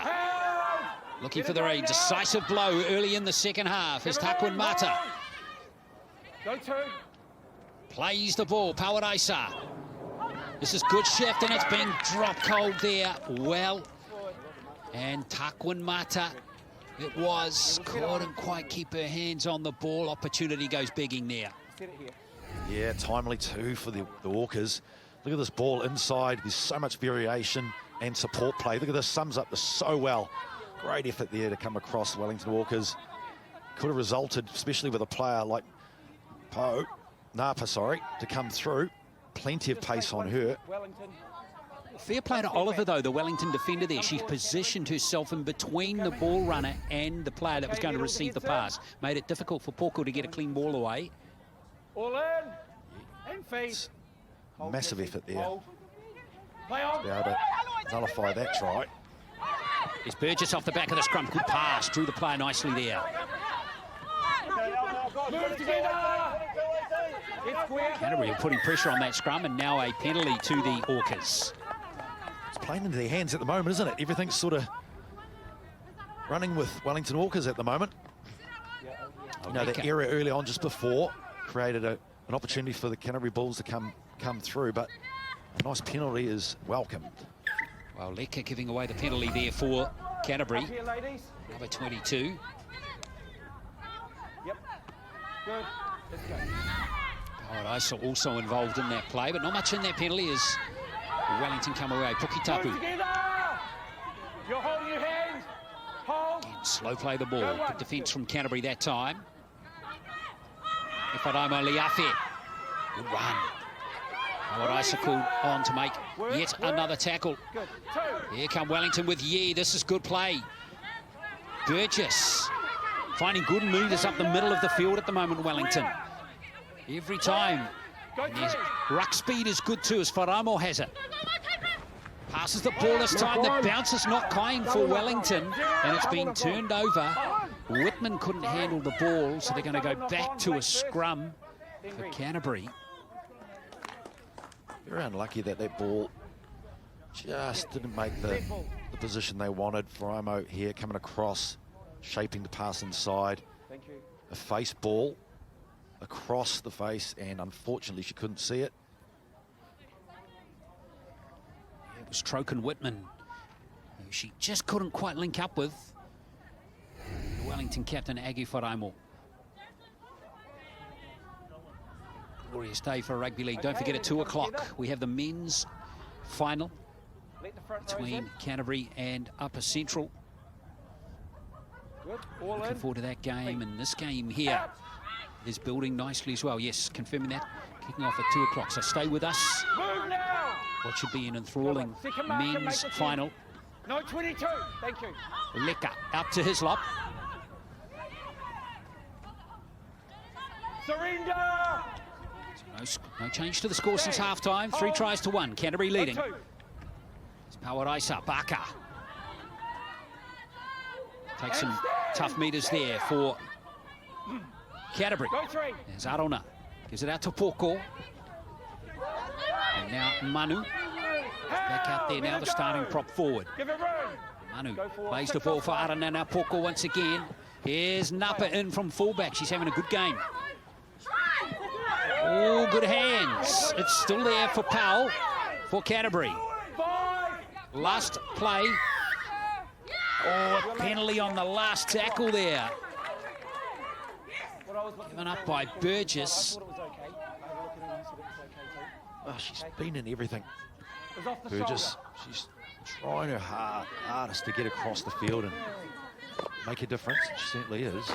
Looking for the decisive blow early in the second half is Takwin Mata. Go two. Plays the ball, Paradisa. This is good shift, and it's being dropped cold there. Well, and Takwin Mata, it was, couldn't quite keep her hands on the ball. Opportunity goes begging there. Yeah, timely too for the Orcas. Look at this ball inside. There's so much variation and support play. Look at this, sums up this so well. Great effort there to come across the Wellington Orcas. Could have resulted, especially with a player like Napa, to come through. Plenty of pace on her. Fair play to Oliver, though, the Wellington defender there. She's positioned herself in between the ball runner and the player that was going to receive the pass. Made it difficult for Poko to get a clean ball away. All in. And feed. Massive effort there. To be able to nullify that try. It's Burgess off the back of the scrum. Good pass. Drew the player nicely there. Move together. Canterbury are putting pressure on that scrum, and now a penalty to the Orcas. It's playing into their hands at the moment, isn't it? Everything's sort of running with Wellington Orcas at the moment. You know, that error early on just before created an opportunity for the Canterbury Bulls to come through, but a nice penalty is welcome. Well, Lecker giving away the penalty there for Canterbury. Number 22. Yep. Good. Let's go. Paradisa also involved in that play, but not much in that penalty as Wellington come away. Pukitapu. You're holding your hands. Hold. Again, slow play the ball. Good defence from Canterbury that time. Ifadaimo Liafe. Good run. Paradisa called on to make yet another tackle. Here come Wellington with Yee. This is good play. Burgess finding good movers up the middle of the field at the moment, Wellington. Every time. And ruck speed is good too, as Faramo has it. Passes the ball this time. The bounce is not kind for Wellington, and it's been turned over. Whitman couldn't handle the ball, so they're going to go back to a scrum for Canterbury. Very unlucky that that ball just didn't make the position they wanted. Faramo here coming across, shaping the pass inside. Thank you. A face ball across the face, and unfortunately she couldn't see it. It was Troken Whitman, who she just couldn't quite link up with. The Wellington captain, Agi Wharaimo. Glorious day for rugby league. Don't forget at 2 o'clock we have the men's final between Canterbury and Upper Central. Looking forward to that game, and this game here is building nicely as well. Yes, confirming that. Kicking off at 2 o'clock, so stay with us. What should be an enthralling men's final. No, 22. Thank you. Lecker out to Hislop. Surrender! No change to the score since half-time. 3 tries to 1. Canterbury leading. It's Pawarisa, Baka. Takes some tough meters there for Canterbury. There's Arona. Gives it out to Poko. And now Manu. Back out there now, the starting prop forward. Manu plays the ball for Arona. Now Poko once again. Here's Napa in from fullback. She's having a good game. Oh, good hands. It's still there for Powell for Canterbury. Last play. Oh, a penalty on the last tackle there. Given up by Burgess. Oh, she's been in everything. Burgess, she's trying her hardest to get across the field and make a difference. She certainly is.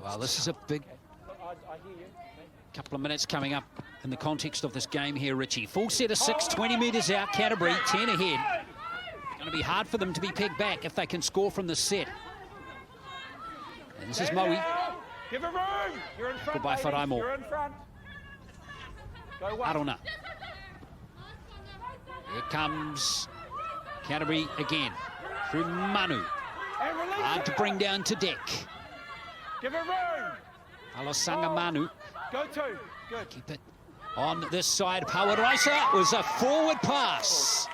Well, this is a big couple of minutes coming up in the context of this game here, Richie. Full set of 6, 20 metres out. Canterbury 10 ahead. Going to be hard for them to be pegged back if they can score from the set. And this is Moe. Give it room. You're in front. Goodbye, Wharaimo. You're in front. Go one. Arona. Here comes Canterbury again. Through Manu. Hard to bring down to deck. Give it room. Alasanga Manu. Go two. Good. Keep it on this side. Pawarisa was a forward pass.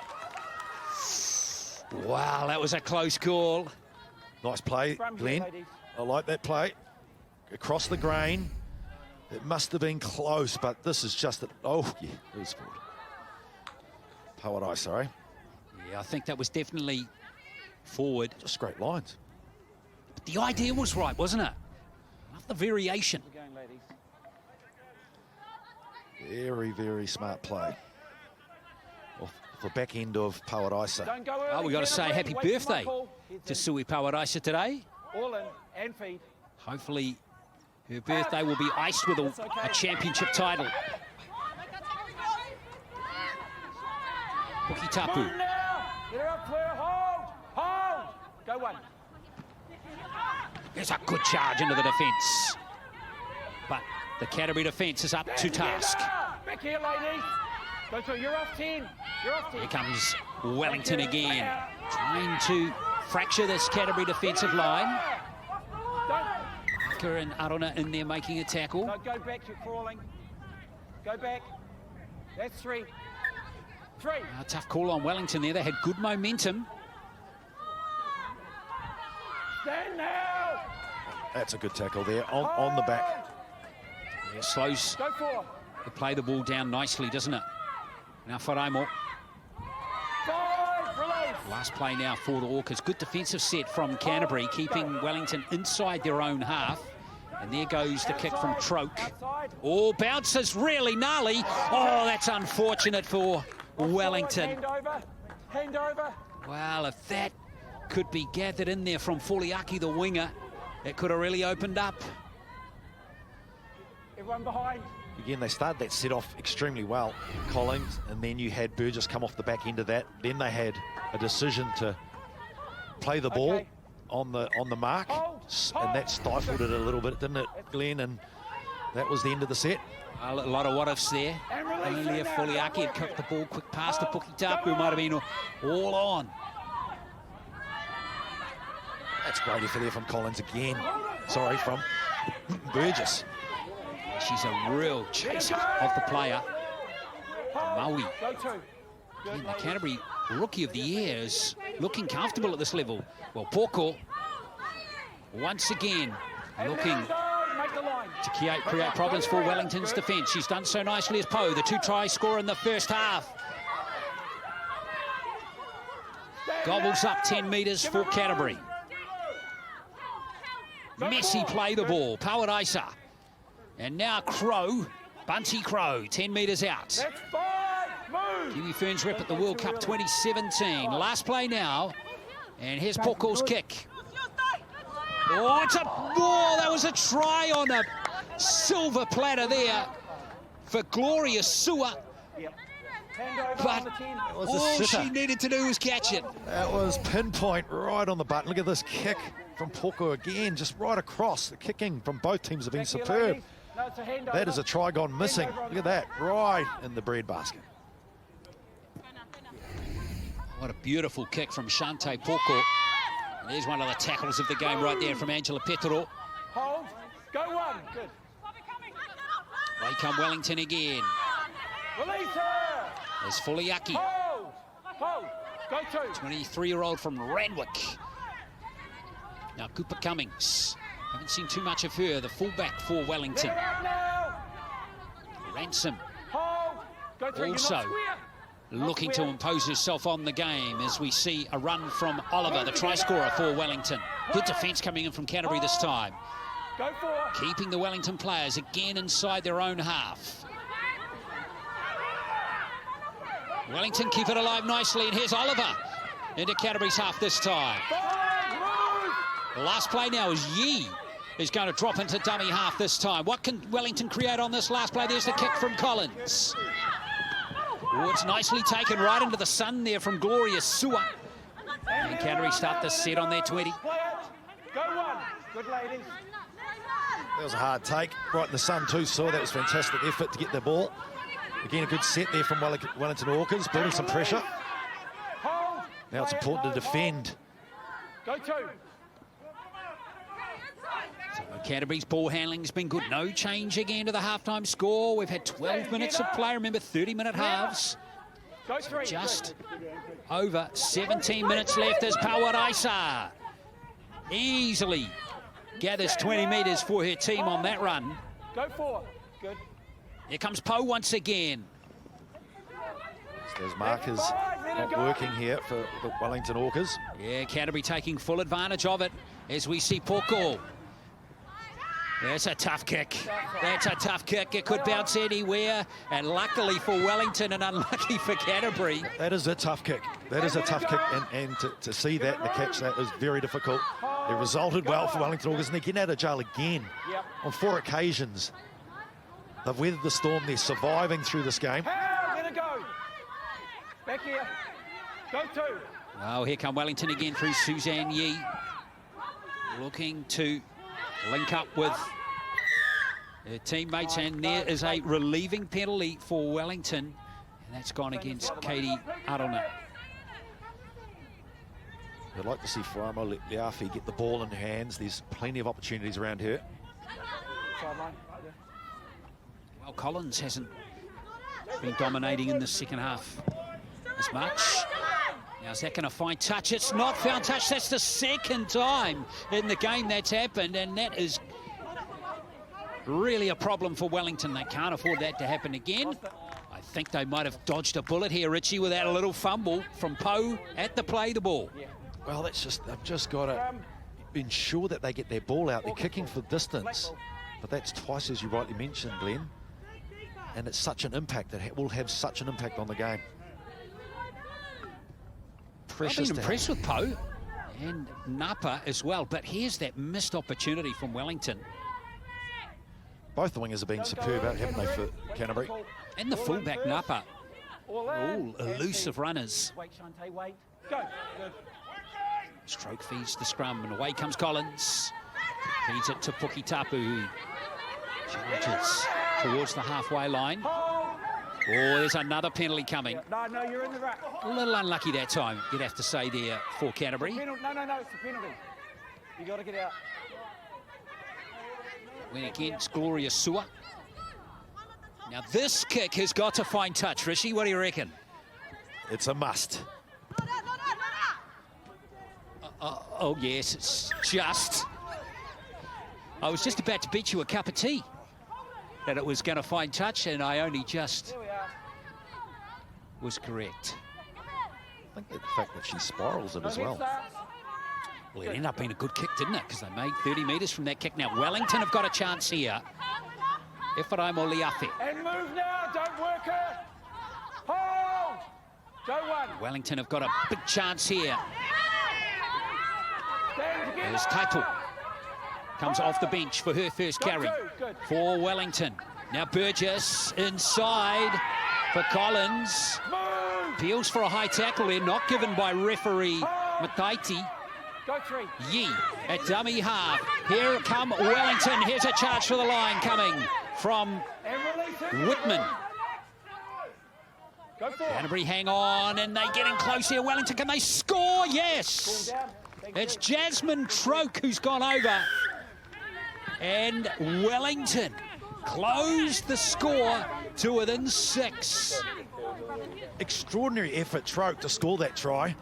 Wow, that was a close call. Nice play, Glenn. I like that play. Across the grain. It must have been close, but this is just... Oh, yeah, it was forward. Pawarisa, sorry. Yeah, I think that was definitely forward. Just great lines. But the idea was right, wasn't it? Love the variation. Very, very smart play. Off the back end of Pawarisa. Oh, we got to say happy birthday to Sui Pawarisa today. All in and feed. Hopefully her birthday will be iced with a championship title. Puki Tapu. Get her up clear. Hold. Hold. Go one. There's a good charge into the defence. But the Canterbury defence is up to task. Back here, ladies. Go two. You're off 10. You're off 10. Here comes Wellington again. Trying to fracture this Canterbury defensive line. Parker and Arona in there making a tackle. No, go back. You're crawling. Go back. That's 3. 3. A tough call on Wellington there. They had good momentum. Stand now. That's a good tackle there on the back. Yeah, slows Go 4. to play the ball down nicely, doesn't it? Now Wharaimo. 5. Release. Last play now for the Orcas. Good defensive set from Canterbury, keeping Wellington inside their own half. And there goes the kick from Troke. Oh, bounces really gnarly. Oh, that's unfortunate for Wellington. Hand over. Hand over. Well, if that could be gathered in there from Foliaki, the winger, it could have really opened up. Everyone behind. Again, they started that set off extremely well, Collins, and then you had Burgess come off the back end of that. Then they had a decision to play the ball on the mark, and that stifled it a little bit, didn't it, Glenn? And that was the end of the set. A lot of what-ifs there. Only if Foliaki had cooked the ball quick pass to Puki Tapu, might have been all on. That's great effort there from Collins again. Sorry, from Burgess. She's a real chaser of the player. Maui. Go 2. And the Canterbury Rookie of the Year is looking comfortable at this level. Well, Poko, once again, looking to create problems for Wellington's defence. She's done so nicely as Poe, the 2-try scorer in the first half. Gobbles up 10 metres for Canterbury. Messi play the ball, Pawarisa. And now Crow, Bunty Crow, 10 metres out. That's 5. Move. Kiwi Ferns rep at the World Cup 2017. Last play now. And here's Poko's kick. Oh, that was a try on a silver platter there for Gloria Sua. But all she needed to do was catch it. That was pinpoint right on the button. Look at this kick from Poko again, just right across. The kicking from both teams have been superb. No, it's a handover. That is a try gone missing. Look at that, right in the breadbasket. What a beautiful kick from Shante Poko. And there's one of the tackles of the game right there from Angela Petero. Hold. Go one. Good. Way come Wellington again. Release her. There's Fuliaki, Hold. Hold. Go two. 23-year-old from Randwick. Now Cooper Cummings. Haven't seen too much of her, the fullback for Wellington. Get out now. Ransom Hold. Go three. also You're not square. looking to impose herself on the game as we see a run from Oliver, the try scorer for Wellington. Good defence coming in from Canterbury this time. Go four. Keeping the Wellington players again inside their own half. Wellington keep it alive nicely, and here's Oliver into Canterbury's half this time. The last play now is Yee, who's going to drop into dummy half this time. What can Wellington create on this last play? There's the kick from Collins. Oh, it's nicely taken right into the sun there from Gloria Sua. And Canterbury start the set on their 20. Play it. Go one. Good ladies. That was a hard take, right in the sun too, Saw. That was fantastic effort to get the ball. Again, a good set there from Wellington Orcas, building some pressure. Hold. Now it's Play it, important to hold. defend. Go two. Canterbury's ball handling's been good. No change again to the halftime score. We've had 12 minutes of play. Remember, 30-minute halves. Go three. Just over 17 minutes left as Pawaraisa easily gathers 20 metres for her team on that run. Go four. Good. Here comes Poe once again. Those markers not working here for the Wellington Orcas. Yeah, Canterbury taking full advantage of it as we see Poko. That's a tough kick. That's a tough kick. It could bounce anywhere. And luckily for Wellington and unlucky for Canterbury. That is a tough kick. That is a tough kick. And to see that and to catch that is very difficult. It resulted well for Wellington Orcas. And they're getting out of jail again on 4 occasions. They've weathered the storm. They're surviving through this game. Let it go. Back here. Go two. Oh, here come Wellington again through Suzanne Yee. Looking to link up with her teammates, and there is a relieving penalty for Wellington, and that's gone against Katie Arona. I'd like to see Fuamo Liafi get the ball in hands. There's plenty of opportunities around her. Sideline. Well, Collins hasn't been dominating in the second half as much. Now, is that going to find touch? It's not found touch. That's the second time in the game that's happened, and that is really a problem for Wellington. They can't afford that to happen again. I think they might have dodged a bullet here, Richie, with that little fumble from Poe at the play the ball. Well, that's just, they've just got to ensure that they get their ball out. They're kicking for distance, but that's twice, as you rightly mentioned, Glenn. And it's such an impact, that will have such an impact on the game. I've been impressed with Poe and Napa as well, but here's that missed opportunity from Wellington. Both the wingers have been superb, haven't they, for Canterbury? And the fullback Napa. All elusive runners. Wait, Shante, wait. Go. Good. Stroke feeds the scrum, and away comes Collins. Feeds it to Pukitapu, who charges towards the halfway line. Oh, there's another penalty coming. No, you're in the rack. A little unlucky that time, you'd have to say there, for Canterbury. No, it's the penalty. You got to get out. Went against Gloria Sua. Now this kick has got to find touch. Rishi, what do you reckon? It's a must. Oh yes, it's just. I was just about to bet you a cup of tea that it was going to find touch, and I only just was correct. I think the fact that she spirals it as well. Well, it ended up being a good kick, didn't it? Because they made 30 metres from that kick. Now, Wellington have got a chance here. Efaraimo Liafe. And move now, don't work her. Hold! Go one. Wellington have got a big chance here. Stand together. There's Taito. Comes off the bench for her first carry for Wellington. Now Burgess inside for Collins. Move! Appeals for a high tackle there, not given by referee Mataiti. Go 3. Yee at dummy half. Here come Wellington. Here's a charge for the line coming from Whitman. Go 4. Canterbury hang on, and they're getting close here. Wellington, can they score? Yes! It's Jasmine Troke who's gone over. And Wellington closed the score to within 6. Extraordinary effort, Troke, to score that try.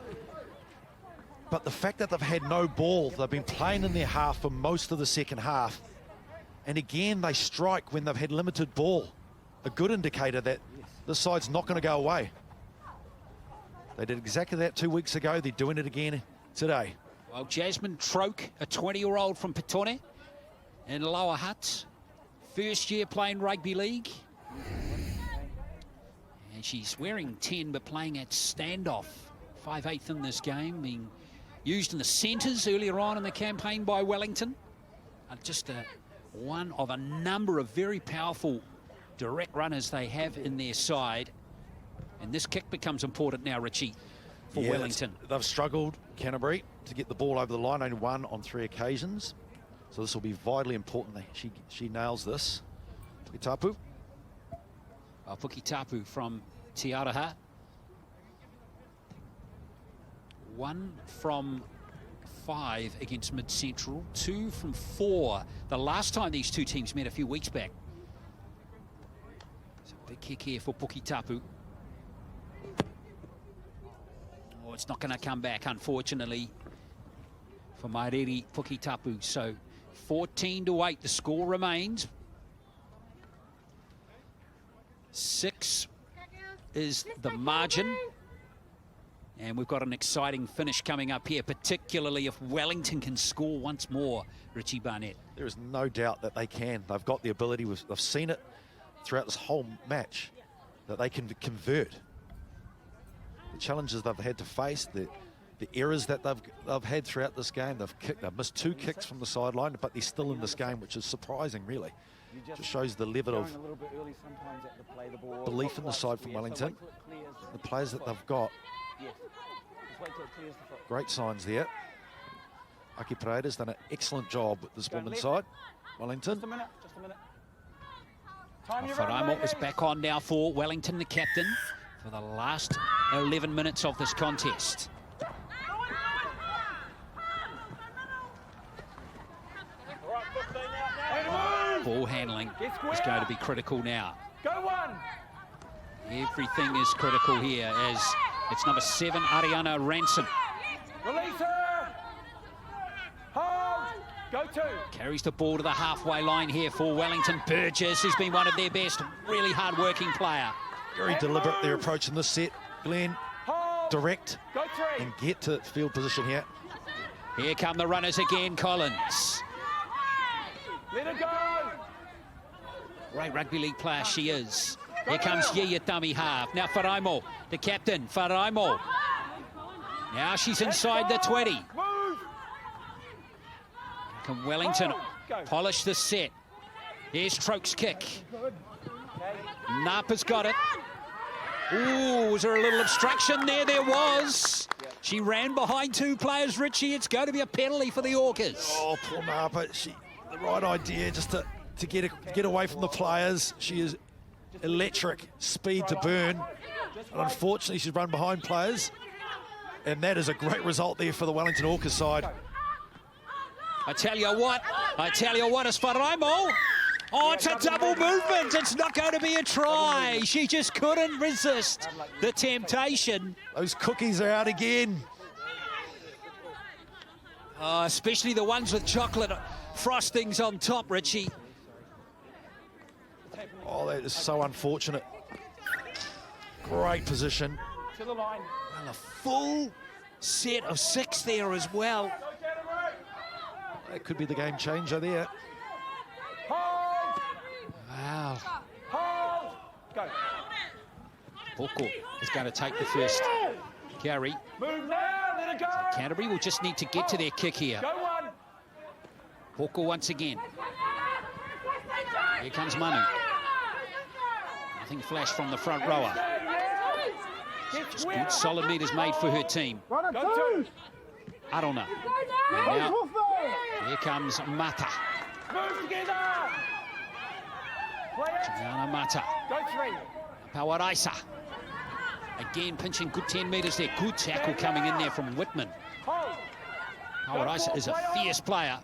But the fact that they've had no ball, they've been playing in their half for most of the second half. And again, they strike when they've had limited ball. A good indicator that this side's not going to go away. They did exactly that 2 weeks ago. They're doing it again today. Well, Jasmine Troke, a 20-year-old from Petone in Lower Hutt. First year playing rugby league. And she's wearing 10 but playing at standoff. 5/8 in this game, being used in the centres earlier on in the campaign by Wellington. Just one of a number of very powerful direct runners they have in their side. And this kick becomes important now, Richie, for Wellington. They've struggled, Canterbury, to get the ball over the line, only 1 on 3 occasions. So this will be vitally important that she nails this. Pukitapu. Pukitapu from Te Araha. 1 from 5 against Mid-Central, 2 from 4 the last time these two teams met a few weeks back. It's a big kick here for Pukitapu. Oh, it's not going to come back, unfortunately, for Maireri Pukitapu. So 14-8, the score remains. 6 is the margin. And we've got an exciting finish coming up here, particularly if Wellington can score once more, Richie Barnett. There is no doubt that they can. They've got the ability, they've seen it throughout this whole match, that they can convert. The challenges they've had to face, the errors that they've had throughout this game. They've missed 2 kicks from the sideline, but they're still in this game, which is surprising, really. Just shows the level of belief in the side from Wellington. The players that they've got. Great signs there. Aki Pereira's done an excellent job with this women's side. Wellington. Just a minute. Wharaimo is back on now for Wellington, the captain, for the last 11 minutes of this contest. Ball handling is going to be critical now. Go 1. Everything is critical here as it's number 7, Ariana Ransom. Release her. Hold. Go 2. Carries the ball to the halfway line here for Wellington. Burgess has been one of their best, really hard-working player. Very deliberate their approach in this set. Glenn, Hold. direct Go 3. and get to field position here. Here come the runners again, Collins. Let her go. Great rugby league player she is. Here comes Yee at dummy half. Now Wharaimo, the captain, Wharaimo. Now she's inside the 20. Move. Can Wellington polish this set? Here's Troke's kick. Napa's got it. Ooh, was there a little obstruction there? There was. She ran behind 2 players, Richie. It's going to be a penalty for the Orcas. Oh, poor Napa. The right idea just to get away from the players. She is electric, speed to burn. And unfortunately, she's run behind players. And that is a great result there for the Wellington Orcas side. I tell you what, it's Wharaimo. Oh, it's a double movement. It's not going to be a try. She just couldn't resist the temptation. Those cookies are out again. Especially the ones with chocolate frostings on top, Richie. Oh, that is so unfortunate. Great position. To the line. And a full set of 6 there as well. That could be the game changer there. Hold. Wow. Hold. Go. Hoko is going to take the first carry. Move now. Let her go. Canterbury will just need to get to their kick here. Go 1. Hoko once again. Here comes Manu. Nothing flash from the front rower. Just good solid meters made for her team. Go 2. Arona. And now, here comes Mata. Move together! Play it! Gianna Mata. Go three. Pawaraisa. Again, pinching good 10 metres there. Good tackle coming in there from Whitman. Hold. Pawaraisa is a fierce player.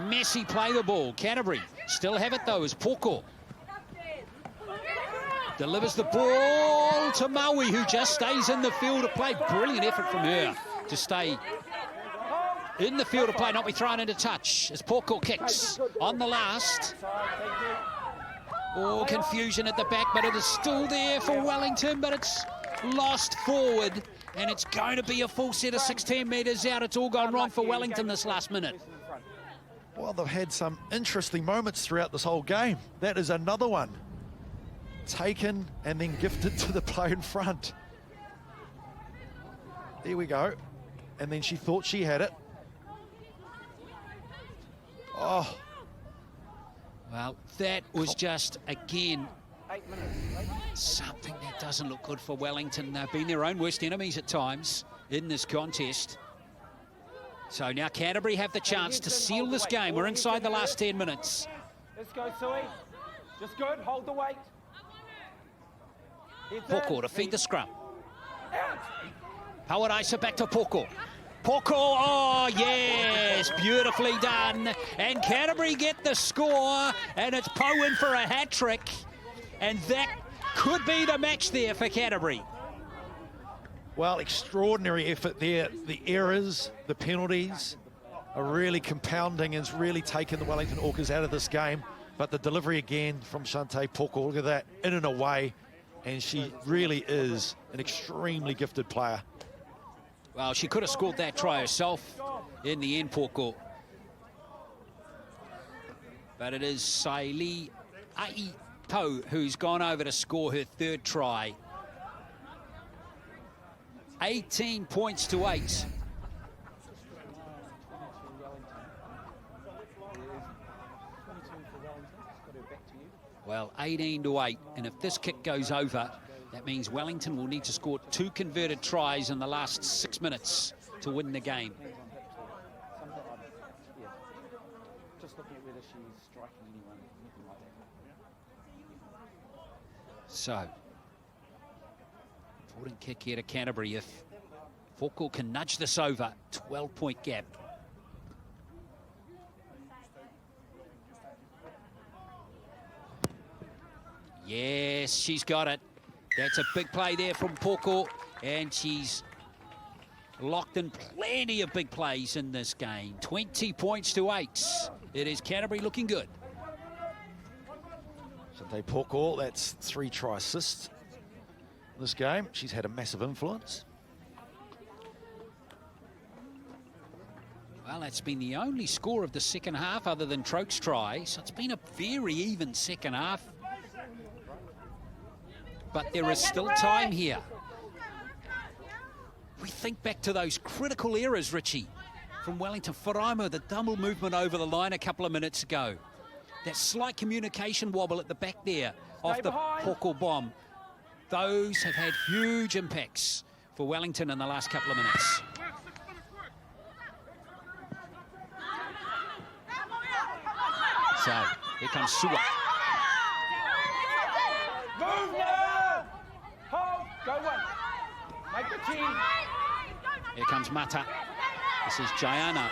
Messi play the ball. Canterbury still have it though as Poko delivers the ball to Maui, who just stays in the field of play. Brilliant effort from her to stay in the field of play, not be thrown into touch as Poko kicks on the last. Oh, confusion at the back, but it is still there for Wellington, but it's lost forward, and it's going to be a full set of 16 metres out. It's all gone wrong for Wellington this last minute. Well, they've had some interesting moments throughout this whole game. That is another one. Taken and then gifted to the player in front. There we go. And then she thought she had it. Oh. Well, that was just, again, something that doesn't look good for Wellington. They've been their own worst enemies at times in this contest. So now Canterbury have the chance to seal this game. We're inside the last 10 minutes. Let's go, Sui. Just good. Hold the weight. Poko to feed the scrum. Pawaraisa back to Poko. Poko, oh yes, beautifully done. And Canterbury get the score, and it's Poe in for a hat-trick. And that could be the match there for Canterbury. Well, extraordinary effort there. The errors, the penalties are really compounding and it's really taken the Wellington Orcas out of this game. But the delivery again from Shante Poko, look at that, in and away. And she really is an extremely gifted player. Well, she could have scored that try herself in the end, Poko. But it is Saili Aipo who's gone over to score her third try. 18 points to 8. Well, 18 to 8, and if this kick goes over, that means Wellington will need to score 2 converted tries in the last 6 minutes to win the game. Just looking at whether she's striking anyone, anything like that. So, important kick here to Canterbury. If Poko can nudge this over, 12-point gap. Yes, she's got it. That's a big play there from Poko, and she's locked in plenty of big plays in this game. 20 points to 8. It is Canterbury looking good. Shante Poko, that's 3 try assists in this game. She's had a massive influence. Well, that's been the only score of the second half other than Troke's try, so it's been a very even second half. But there is still time here. We think back to those critical errors, Richie, from Wellington. Wharaima, the double movement over the line a couple of minutes ago. That slight communication wobble at the back there off the Poko bomb. Those have had huge impacts for Wellington in the last couple of minutes. So, here comes Sua. Move now! Hold! Go one. Make the team. Here comes Mata. This is Gianna.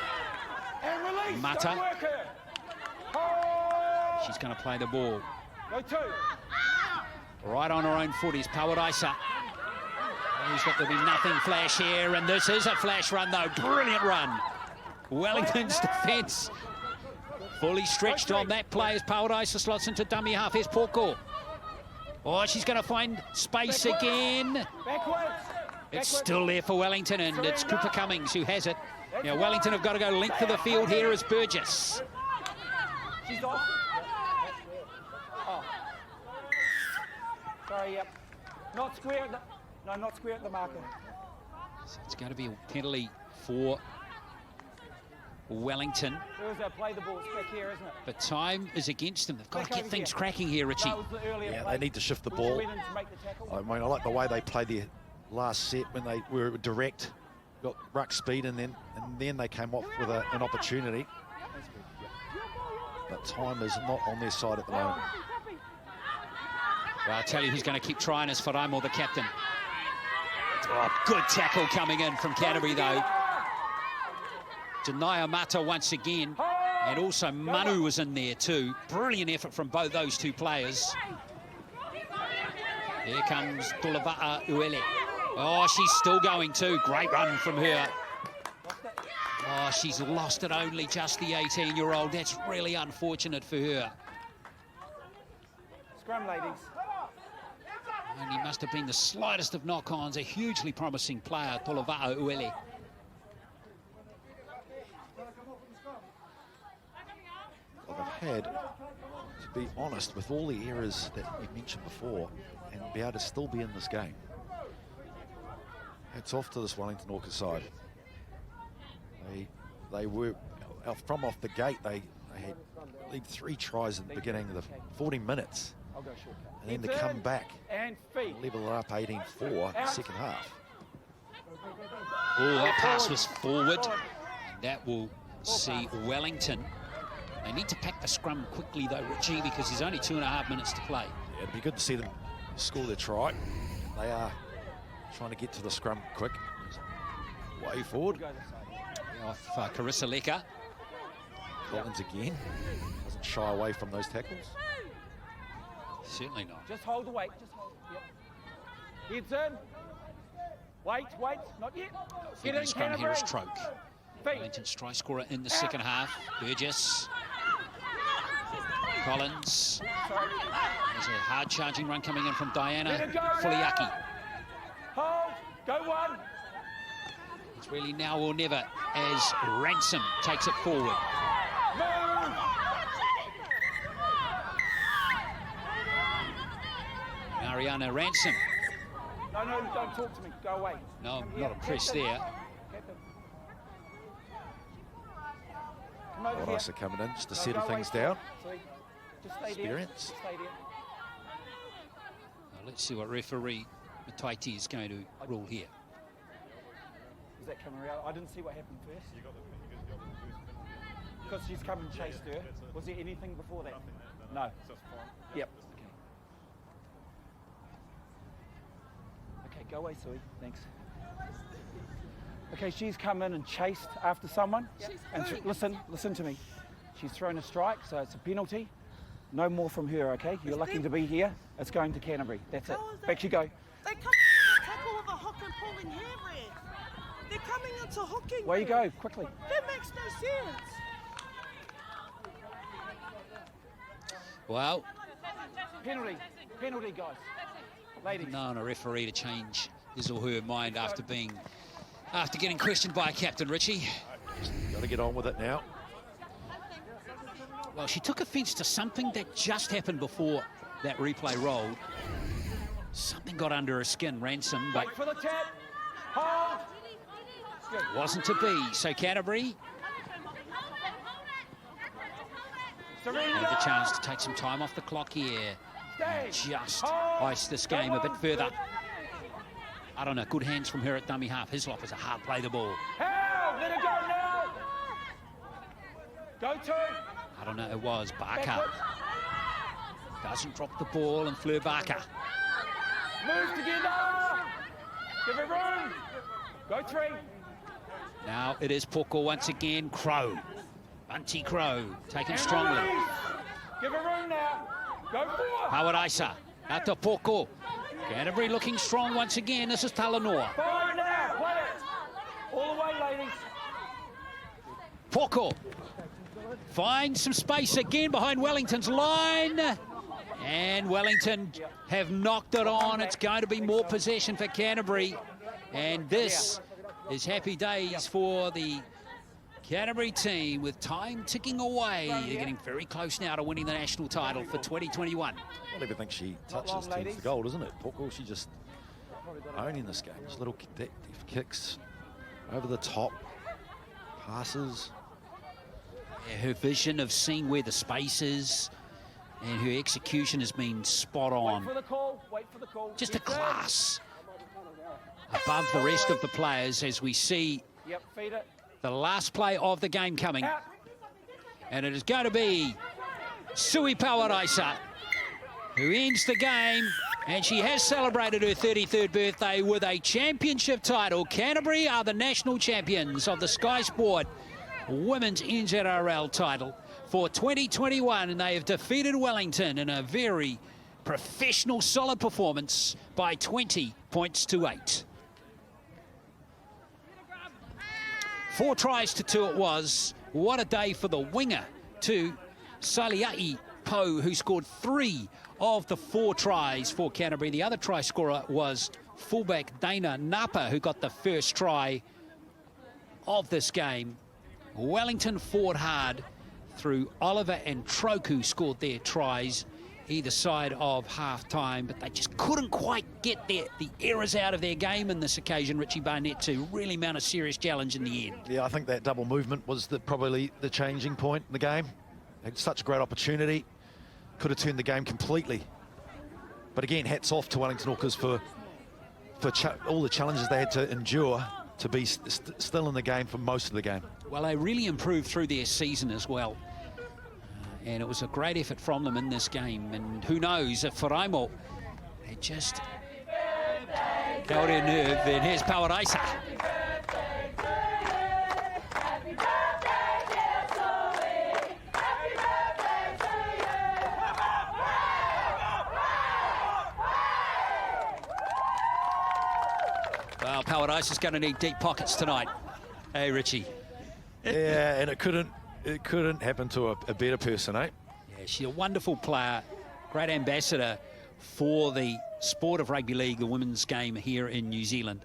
And release. Mata. Don't work her. Hold! She's going to play the ball. Go 2. Right on her own foot is Pawaraisa. There's got to be nothing flash here, and this is a flash run, though. Brilliant run. Wellington's defence fully stretched on that play as Pawaraisa slots into dummy half. Here's Poko. Oh, she's going to find space again. Backwards. It's still there for Wellington, and it's Cooper Cummings who has it. Now, Wellington have got to go length of the field here as Burgess. She's off. Oh. Sorry, yep. Not square at the... No, not square at the marker. So it's going to be a penalty for Wellington. Where's that? Play the ball. It's back here, isn't it? But time is against them. They've got to get things cracking here, Richie. Yeah, they need to shift the ball. I mean, I like the way they played their last set when they were direct. got ruck speed, and then they came off with an opportunity. But time is not on their side at the moment. Well, I'll tell you who's going to keep trying is Wharaimo, the captain. Oh, good tackle coming in from Canterbury, though. Janaya Mata once again, and also Manu was in there too. Brilliant effort from both those two players. Here comes Tulawa'a Uele. Oh, she's still going too. Great run from her. Oh, she's lost it only just the 18-year-old. That's really unfortunate for her. Scrum, ladies. Only must have been the slightest of knock-ons. A hugely promising player, Tulawa'a Uele. Well, they've had, to be honest, with all the errors that you mentioned before, and be able to still be in this game. Hats off to this Wellington Orcas side. They were, from off the gate, they had, I believe, 3 tries at the beginning of the 40 minutes. And then to come back and level it up 18-4 in the second half. Oh, that pass was forward. And that will see Wellington. They need to pack the scrum quickly, though, Richie, because there's only 2.5 minutes to play. Yeah, it'd be good to see them score their try. They are trying to get to the scrum quick. Way forward. Off Carissa Leka. Collins again. Doesn't shy away from those tackles. Certainly not. Just hold the weight. Just hold. Yep. Heads in. Wait, not yet. Get in, scrum here is Troke. Wellington's try scorer in the second half. Burgess. Collins. There's a hard charging run coming in from Diana Fuliaki. Hold. Go one. It's really now or never as Ransom takes it forward. Move. Mariana Ransom. No, don't talk to me. Go away. No, not impressed there. Orcas are coming in just to settle things down. Just stay Experience. There. Just stay there. Now let's see what referee Mataiti is going to rule here. Is that coming out? I didn't see what happened first. Because she's come and chased her. Was there anything before that? No. Yep. Okay, go away, Sui. Thanks. Okay, she's come in and chased after someone. And listen to me. She's thrown a strike, so it's a penalty. No more from her, okay? You're lucky to be here. It's going to Canterbury. That's it. Back you go. They come to tackle with a hook and pulling hair, Red. They're coming into hooking. Where you go, quickly. That makes no sense. Well, Penalty, guys. Ladies. no, and a referee to change his or her mind after getting questioned by a captain, Richie. Got to get on with it now. Well, she took offence to something that just happened before that replay rolled. Something got under her skin, Ransom, but Wait for the tap. Hold. wasn't to be. So Canterbury Surrender. had the chance to take some time off the clock here and just ice this game a bit further. I don't know, good hands from her at dummy half. Hislop is a hard play the ball. Help! Let it go now. Go to. I don't know, it was Barker. Doesn't drop the ball, and Fleur Barker. Move together. Give it room. Go 3. Now it is Poko once again. Crow. Bunty Crow taken strongly. Give it room now. Go 4. Howard Isa out to Poko. Canterbury looking strong once again. This is Talanoa. 5 now. Play it. All the way, ladies. Poko finds some space again behind Wellington's line. And Wellington have knocked it on. It's going to be more possession for Canterbury. And this is happy days for the Canterbury team with time ticking away. They're getting very close now to winning the national title for 2021. I don't even think she touches towards the goal, isn't it? Porco, she just owning this game. Just little deft kicks over the top, passes. Yeah, her vision of seeing where the space is and her execution has been spot on. Wait for the call. Wait for the call. Just a class. above the rest of the players as we see Yep, feed it. the last play of the game coming. Out. And it is going to be Sui Pawaraisa, who ends the game. And she has celebrated her 33rd birthday with a championship title. Canterbury are the national champions of the Sky Sport Women's NZRL title for 2021. And they have defeated Wellington in a very professional, solid performance by 20 points to 8. 4 tries to 2 it was. What a day for the winger to Saliai Po, who scored 3 of the 4 tries for Canterbury. The other try scorer was fullback Dana Napa, who got the first try of this game. Wellington fought hard through Oliver and Troku scored their tries either side of half-time, but they just couldn't quite get the errors out of their game in this occasion, Richie Barnett, to really mount a serious challenge in the end. Yeah, I think that double movement was probably the changing point in the game. Had such a great opportunity. Could have turned the game completely. But again, hats off to Wellington Orcas for all the challenges they had to endure to be still in the game for most of the game. Well, they really improved through their season as well. And it was a great effort from them in this game. And who knows if Wharaimo had just held her nerve. And here's Pawaraisa. Well, Pawaraisa's going to need deep pockets tonight. Hey, Richie. Yeah, and it couldn't happen to a better person, eh? Yeah, she's a wonderful player, great ambassador for the sport of rugby league, the women's game here in New Zealand.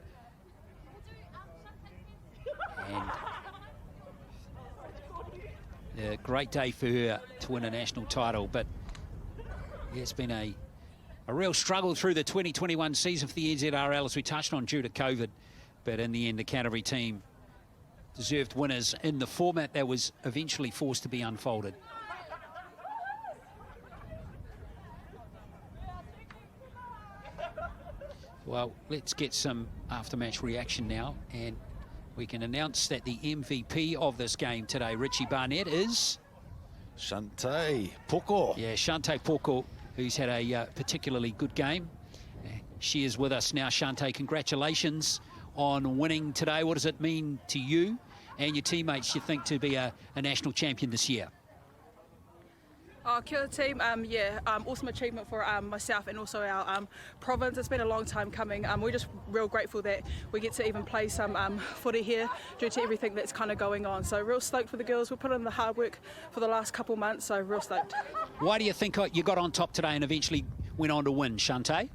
And a great day for her to win a national title, but yeah, it's been a real struggle through the 2021 season for the NZRL, as we touched on, due to COVID. But in the end, the Canterbury team deserved winners in the format that was eventually forced to be unfolded. Well, let's get some after-match reaction now, and we can announce that the MVP of this game today, Richie Barnett, is Shante Poko. Yeah, Shante Poko, who's had a particularly good game. She is with us now. Shante, congratulations on winning today. What does it mean to you and your teammates, you think, to be a national champion this year? Kia ora team, awesome achievement for myself and also our province. It's been a long time coming. We're just real grateful that we get to even play some footy here due to everything that's kind of going on. So real stoked for the girls. We put in the hard work for the last couple months, so real stoked. Why do you think you got on top today and eventually went on to win, Shante?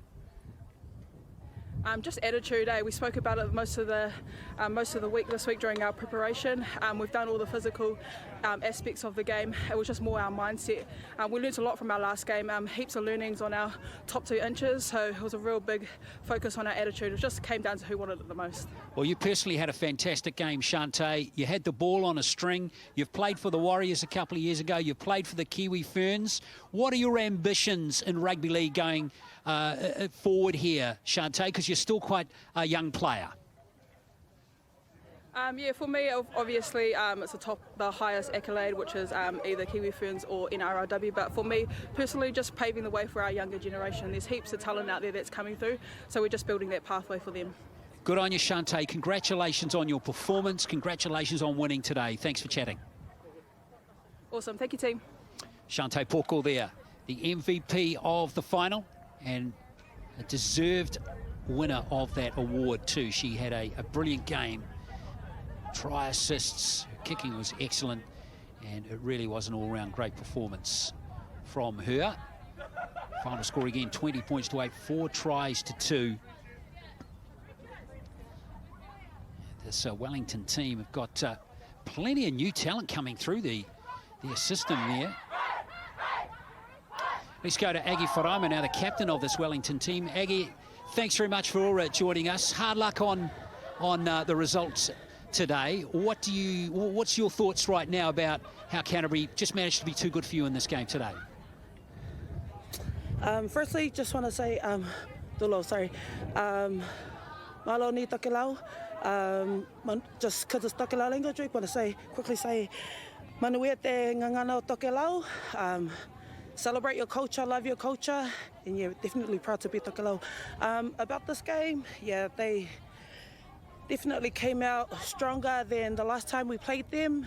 Just attitude. We spoke about it most of the week this week during our preparation. We've done all the physical aspects of the game. It was just more our mindset. We learnt a lot from our last game. Heaps of learnings on our top 2 inches. So it was a real big focus on our attitude. It just came down to who wanted it the most. Well, you personally had a fantastic game, Shante. You had the ball on a string. You've played for the Warriors a couple of years ago. You played for the Kiwi Ferns. What are your ambitions in rugby league going forward here, Shante, because you're still quite a young player? For me, obviously, it's the highest accolade, which is either Kiwi Ferns or NRLW. But for me, personally, just paving the way for our younger generation. There's heaps of talent out there that's coming through, so we're just building that pathway for them. Good on you, Shante. Congratulations on your performance. Congratulations on winning today. Thanks for chatting. Awesome. Thank you, team. Shante Poko there, the MVP of the final and a deserved winner of that award too. She had a brilliant game. Try assists, her kicking was excellent, and it really was an all-round great performance from her. Final score again, 20 points to 8, 4 tries to 2. This Wellington team have got plenty of new talent coming through their system there. Let's go to Aggie Wharaimo now, the captain of this Wellington team. Aggie, thanks very much for joining us. Hard luck on the results today. What's your thoughts right now about how Canterbury just managed to be too good for you in this game today? Firstly, just want to say, Dulo, sorry. malo ni takelau. Just because it's takelau language, I want to quickly say, manuia te ngangana o takelau. Celebrate your culture, love your culture, and yeah, definitely proud to be takelau. About this game, yeah, they definitely came out stronger than the last time we played them.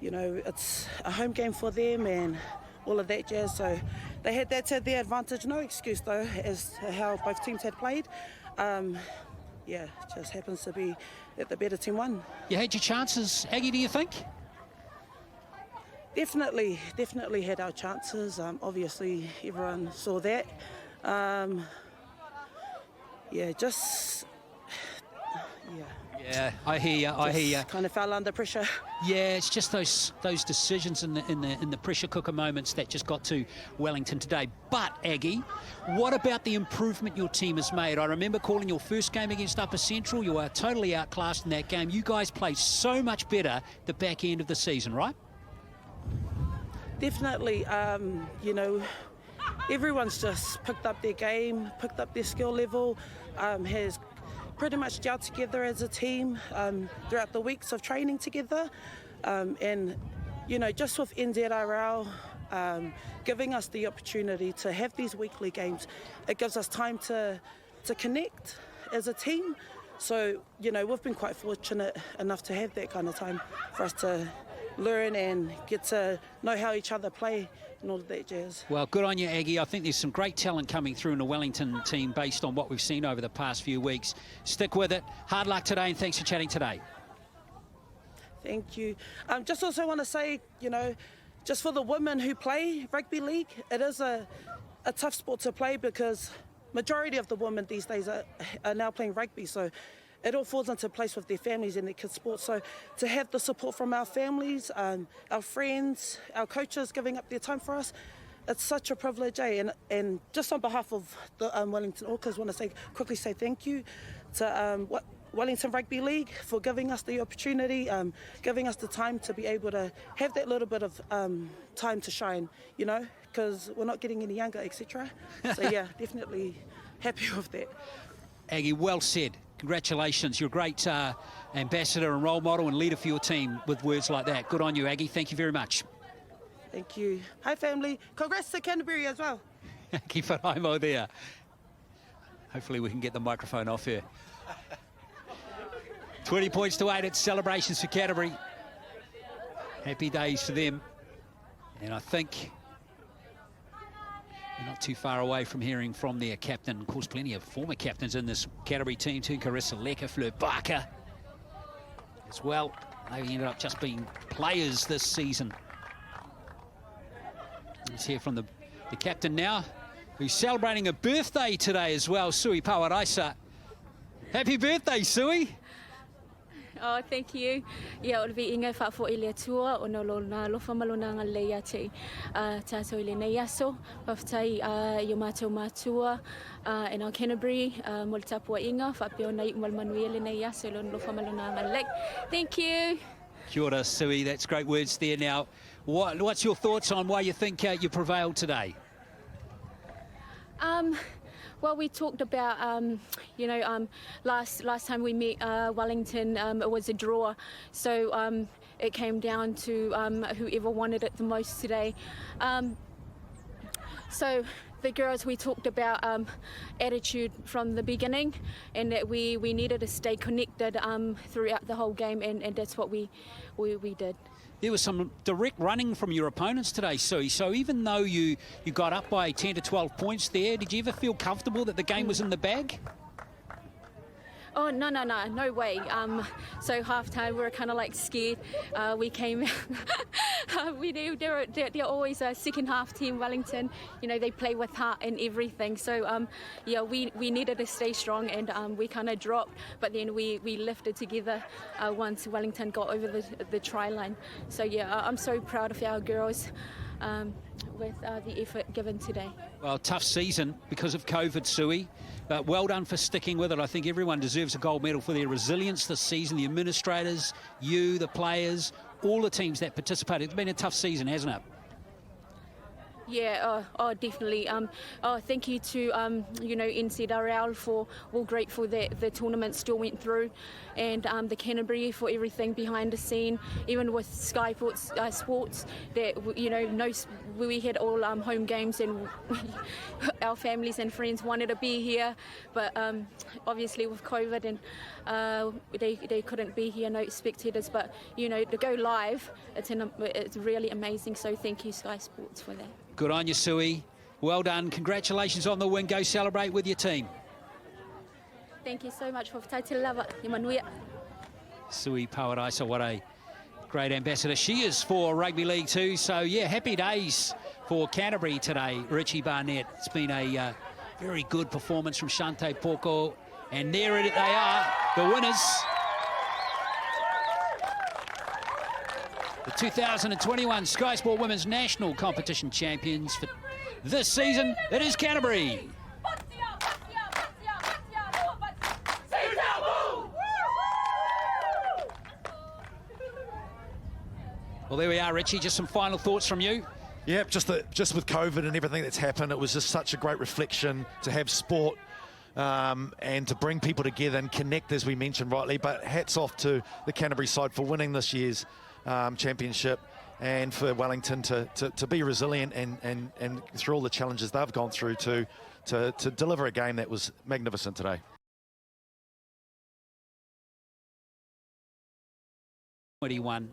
You know, it's a home game for them and all of that jazz, so they had that to their advantage. No excuse though, as to how both teams had played. Yeah, it just happens to be that the better team won. You had your chances, Aggie, do you think? Definitely had our chances. Obviously, everyone saw that. Yeah, Yeah, I hear you. Kind of fell under pressure. Yeah, it's just those decisions in the pressure cooker moments that just got to Wellington today. But Aggie, what about the improvement your team has made? I remember calling your first game against Upper Central. You were totally outclassed in that game. You guys played so much better the back end of the season, right? Definitely. You know, everyone's just picked up their game, picked up their skill level, has pretty much gelled together as a team throughout the weeks of training together. And, you know, just with NZRL giving us the opportunity to have these weekly games, it gives us time to connect as a team. So, you know, we've been quite fortunate enough to have that kind of time for us to learn and get to know how each other play and all of that jazz. Well, good on you, Aggie. I think there's some great talent coming through in the Wellington team based on what we've seen over the past few weeks. Stick with it. Hard luck today, and thanks for chatting today. Thank you. Just also want to say, you know, just for the women who play rugby league, it is a tough sport to play because majority of the women these days are now playing rugby, so it all falls into place with their families and their kids' sports. So to have the support from our families, our friends, our coaches giving up their time for us, it's such a privilege, eh? And just on behalf of the Wellington Orcas, I want to quickly say thank you to Wellington Rugby League for giving us the opportunity, giving us the time to be able to have that little bit of time to shine, you know, because we're not getting any younger, etc. So yeah, definitely happy with that. Aggie, well said. Congratulations. You're a great ambassador and role model and leader for your team with words like that. Good on you, Aggie. Thank you very much. Thank you. Hi, family. Congrats to Canterbury as well. Keep an eye there. Hopefully we can get the microphone off here. 20 points to 8. It's celebrations for Canterbury. Happy days for them. And I think we're not too far away from hearing from their captain. Of course, plenty of former captains in this Canterbury team too. Carissa Lecker, Fleur Barker as well. They ended up just being players this season. Let's hear from the captain now, who's celebrating a birthday today as well, Sui Pawaraisa. Happy birthday, Sui! Oh, thank you. Yeah, ol vi inga fa fo ile tua ono lo na lo fa malona nga le ya te ta so ile nei aso paftai yo matua in our Canterbury mol tapua inga fa pe ona mal manuele nei aso lo fa malona nga le. Thank you. Kia ora, Sui. That's great words there. Now, what's your thoughts on why you think you prevailed today? Well, we talked about, you know, last time we met Wellington, it was a draw. So it came down to whoever wanted it the most today. So the girls, we talked about attitude from the beginning and that we needed to stay connected throughout the whole game, and that's what we did. There was some direct running from your opponents today, Sui. So even though you got up by 10 to 12 points there, did you ever feel comfortable that the game was in the bag? Oh, no way. So halftime, we were kind of like scared. We came out. We knew they're always a second half team, Wellington. You know, they play with heart and everything. So, yeah, we needed to stay strong, and we kind of dropped. But then we lifted together once Wellington got over the try line. So, yeah, I'm so proud of our girls with the effort given today. Well, tough season because of COVID, Sui. But well done for sticking with it. I think everyone deserves a gold medal for their resilience this season. The administrators, you, the players, all the teams that participated. It's been a tough season, hasn't it? Yeah, definitely. Thank you to NZRL we're grateful that the tournament still went through, and the Canterbury for everything behind the scene, even with Sky Sports that we had all home games and our families and friends wanted to be here, but obviously with COVID and they couldn't be here, no spectators. But to go live, it's really amazing. So thank you Sky Sports for that. Good on you, Sui. Well done. Congratulations on the win. Go celebrate with your team. Thank you so much for taitira lava. Imanuia. Sui Pawaraisa, what a great ambassador she is for Rugby League too. So, yeah, happy days for Canterbury today. Richie Barnett. It's been a very good performance from Shante Poko. And there they are, the winners. The 2021 Sky Sport Women's National Competition champions for this season, it is Canterbury. Well, there we are, Richie. Just some final thoughts from you. Yeah, just with COVID and everything that's happened, it was just such a great reflection to have sport and to bring people together and connect, as we mentioned rightly. But hats off to the Canterbury side for winning this year's championship, and for Wellington to be resilient and through all the challenges they've gone through to deliver a game that was magnificent today. 21.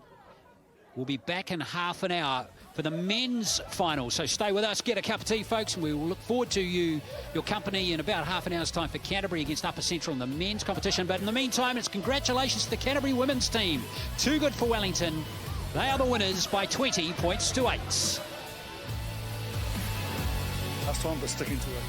We'll be back in half an hour for the men's final. So stay with us, get a cup of tea, folks, and we will look forward to your company in about half an hour's time for Canterbury against Upper Central in the men's competition. But in the meantime, it's congratulations to the Canterbury women's team. Too good for Wellington. They are the winners by 20 points to 8. Last time, but sticking to it.